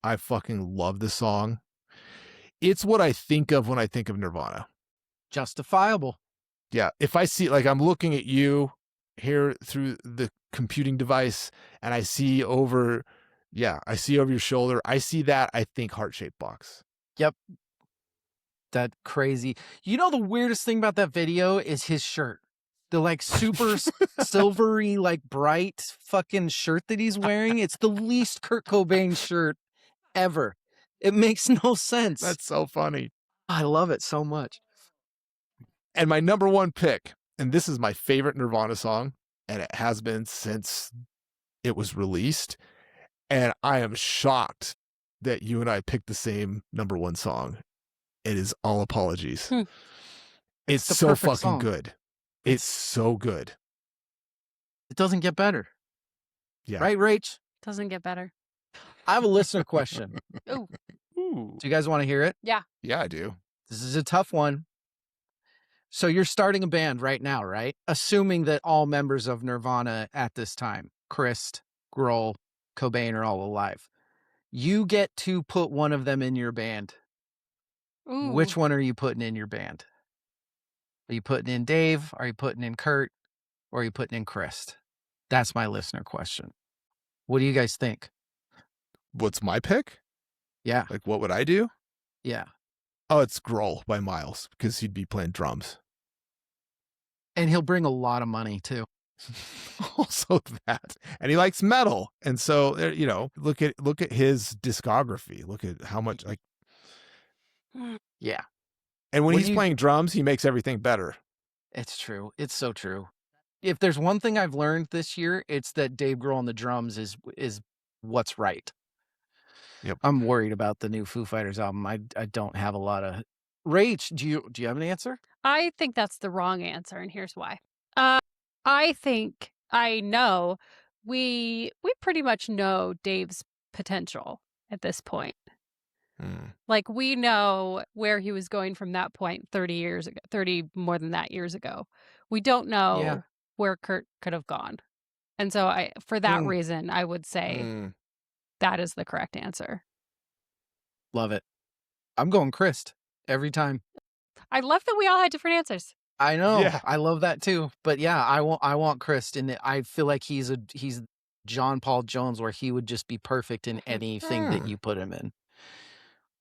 I fucking love this song. It's what I think of when I think of Nirvana. Justifiable. Yeah. If I see, like, I'm looking at you here through the computing device and I see over your shoulder. I see that. I think Heart Shaped Box. Yep. That crazy. You know, the weirdest thing about that video is his shirt. The like super silvery, like bright fucking shirt that he's wearing. It's the least Kurt Cobain shirt ever. It makes no sense. That's so funny. I love it so much. And my number 1 pick, and this is my favorite Nirvana song, and it has been since it was released. And I am shocked that you and I picked the same number 1 song. It is All Apologies. It's the so perfect fucking song. good. It's so good. It doesn't get better. Yeah. Right, Rach? Doesn't get better. I have a listener question. Ooh. Ooh. Do you guys want to hear it? Yeah. Yeah, I do. This is a tough one. So you're starting a band right now, right? Assuming that all members of Nirvana at this time, Chris, Grohl, Cobain are all alive. You get to put one of them in your band. Ooh. Which one are you putting in your band? Are you putting in Dave? Are you putting in Kurt? Or are you putting in Chris? That's my listener question. What do you guys think? What's my pick? Yeah. Like, what would I do? Yeah. Oh, it's Grohl by miles because he'd be playing drums. And he'll bring a lot of money too. Also that, and he likes metal, and so you know, look at his discography. Look at how much like, Yeah. and when What he's do you- playing drums, he makes everything better. It's true. It's so true. If there's one thing I've learned this year, it's that Dave Grohl on the drums is what's right. Yep. I'm worried about the new Foo Fighters album. I don't have a lot of Rach, do you have an answer? I think that's the wrong answer, and here's why. I think I know we pretty much know Dave's potential at this point. Like, we know where he was going from that point 30 years ago, 30 more than that years ago. We don't know where Kurt could have gone. And so for that reason, I would say that is the correct answer. Love it. I'm going Chris every time. I love that we all had different answers. I know. Yeah. I love that too. But yeah, I want Chris, and I feel like he's John Paul Jones, where he would just be perfect in anything that you put him in.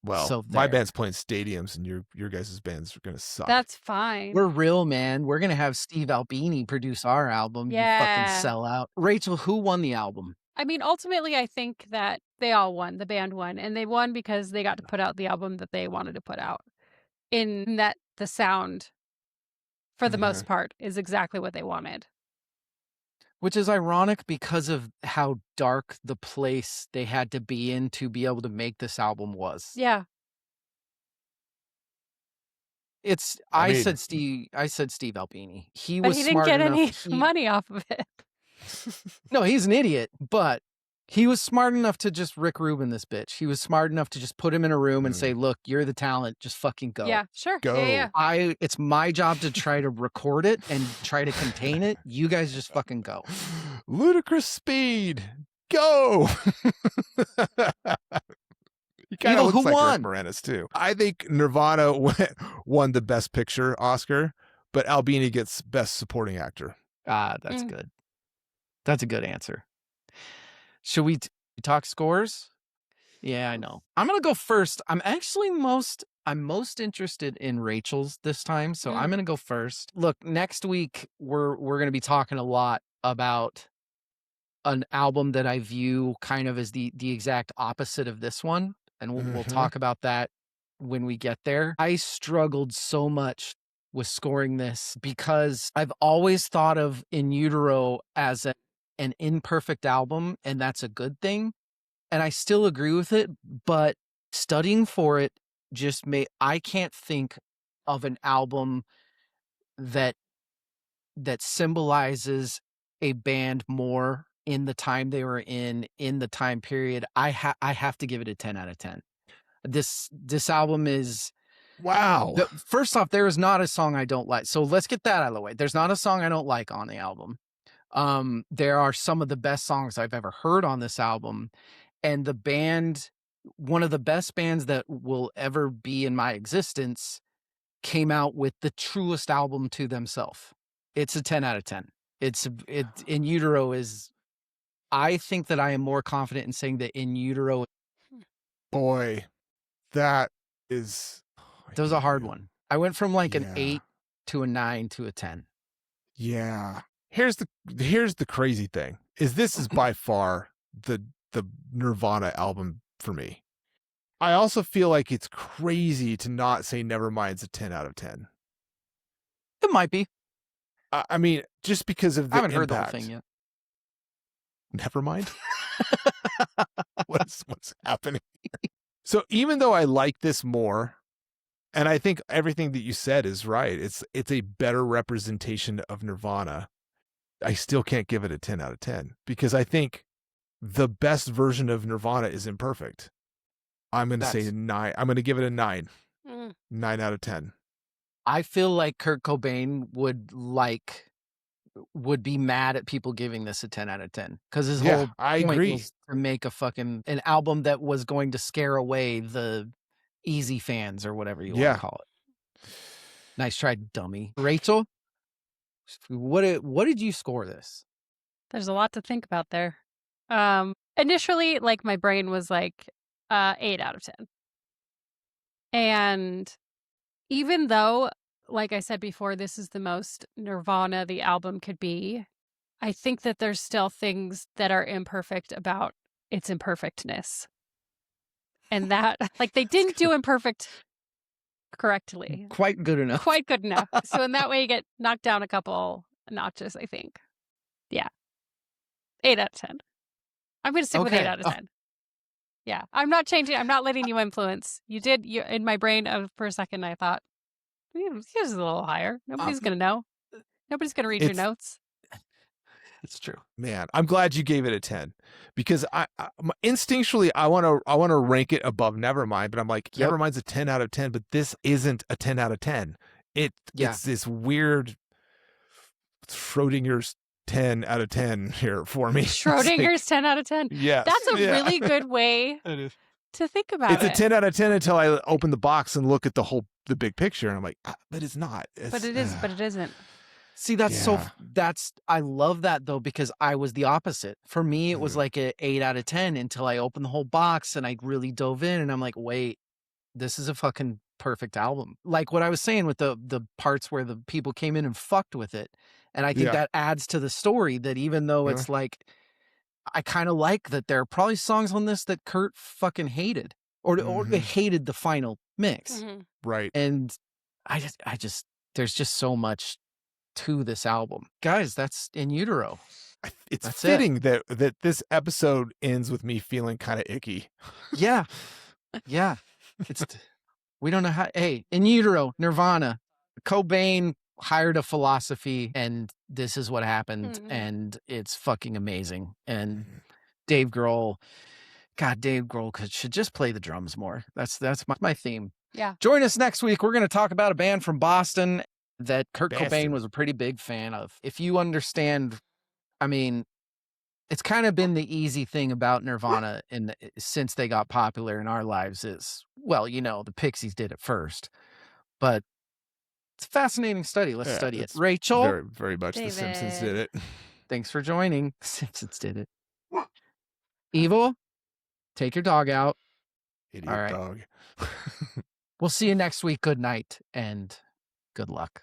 Well, So my there. band's playing stadiums, and your guys' bands are gonna suck. That's fine. We're real, man. We're gonna have Steve Albini produce our album. Yeah. You fucking sell out. Rachel, who won the album? I mean, ultimately, I think that they all won. The band won. And they won because they got to put out the album that they wanted to put out. In that the sound, for the most part, is exactly what they wanted. Which is ironic because of how dark the place they had to be in to be able to make this album was. Yeah. I mean- said Steve Albini. He But was he didn't smart get enough. any money off of it. No, he's an idiot, but he was smart enough to just Rick Rubin this bitch. He was smart enough to just put him in a room and say, "Look, you're the talent. Just fucking go." Yeah, sure. Go. Yeah. It's my job to try to record it and try to contain it. You guys just fucking go. Ludicrous speed. Go. kind Evil, of who looks like won? Rick Moranis too. I think Nirvana won the Best Picture Oscar, but Albini gets Best Supporting Actor. That's good. That's a good answer. Should we talk scores? Yeah, I know. I'm gonna go first. I'm most interested in Rachel's this time, so I'm gonna go first. Look, next week we're gonna be talking a lot about an album that I view kind of as the exact opposite of this one, and we'll talk about that when we get there. I struggled so much with scoring this because I've always thought of In Utero as an imperfect album, and that's a good thing. And I still agree with it, but studying for it I can't think of an album that symbolizes a band more in the time they were in the time period. I have to give it a 10 out of 10. This album is wow. First off, there is not a song I don't like. So let's get that out of the way. There's not a song I don't like on the album. There are some of the best songs I've ever heard on this album. And the band, one of the best bands that will ever be in my existence, came out with the truest album to themselves. It's a 10 out of 10. In Utero is, I think that I am more confident in saying that In Utero. Boy, that was a hard one. I went from like an 8 to a 9 to a 10. Yeah. Here's the crazy thing is this is by far the Nirvana album for me. I also feel like it's crazy to not say Nevermind's a 10 out of 10. It might be. I mean, just because of the I haven't heard impact. the whole thing yet. Nevermind? What's happening? So even though I like this more, and I think everything that you said is right, it's a better representation of Nirvana, I still can't give it a 10 out of 10 because I think the best version of Nirvana is imperfect. I'm going to say a 9. I'm going to give it a 9. 9 out of 10. I feel like Kurt Cobain would be mad at people giving this a 10 out of 10 because his whole point was to make an album that was going to scare away the easy fans or whatever you want to call it. Nice try, dummy. Rachel, what did you score this? There's a lot to think about there. Initially, like my brain was like 8 out of 10. And even though, like I said before, this is the most Nirvana the album could be, I think that there's still things that are imperfect about its imperfectness. And that, like, they didn't do imperfect correctly. Quite good enough. Quite good enough. So in that way, you get knocked down a couple notches, I think. Yeah. 8 out of 10. I'm going to stick with 8 out of 10. Yeah. I'm not changing. I'm not letting you influence. You in my brain for a second, I thought, here's a little higher. Nobody's going to know. Nobody's going to read your notes. It's true. Man, I'm glad you gave it a 10 because I instinctually I want to rank it above Nevermind, but I'm like, Nevermind's a 10 out of 10, but this isn't a 10 out of 10. It's this weird Schrodinger's 10 out of 10 here for me. Schrodinger's 10 out of 10. Yeah. That's a really good way to think about it. It's a 10 out of 10 until I open the box and look at the big picture and I'm like, but it's not. But it is, but it isn't. See, I love that though, because I was the opposite. For me, it was like an 8 out of 10 until I opened the whole box and I really dove in and I'm like, wait, this is a fucking perfect album. Like what I was saying with the parts where the people came in and fucked with it. And I think that adds to the story that even though it's like, I kind of like that there are probably songs on this that Kurt fucking hated or they hated the final mix. Right. And I just, there's just so much to this album. Guys, that's In Utero. It's fitting that this episode ends with me feeling kind of icky. Yeah. Yeah. We don't know how. Hey, In Utero, Nirvana, Cobain hired a philosophy and this is what happened. And it's fucking amazing. And Dave Grohl should just play the drums more. That's my theme. Yeah. Join us next week. We're going to talk about a band from Boston that Kurt Cobain was a pretty big fan of. If you understand, I mean, it's kind of been the easy thing about Nirvana since they got popular in our lives is, well, the Pixies did it first, but it's a fascinating study. Let's study it. Rachel? Very, very much The Simpsons did it. Thanks for joining. The Simpsons did it. Evil, take your dog out. Idiot dog. We'll see you next week. Good night and good luck.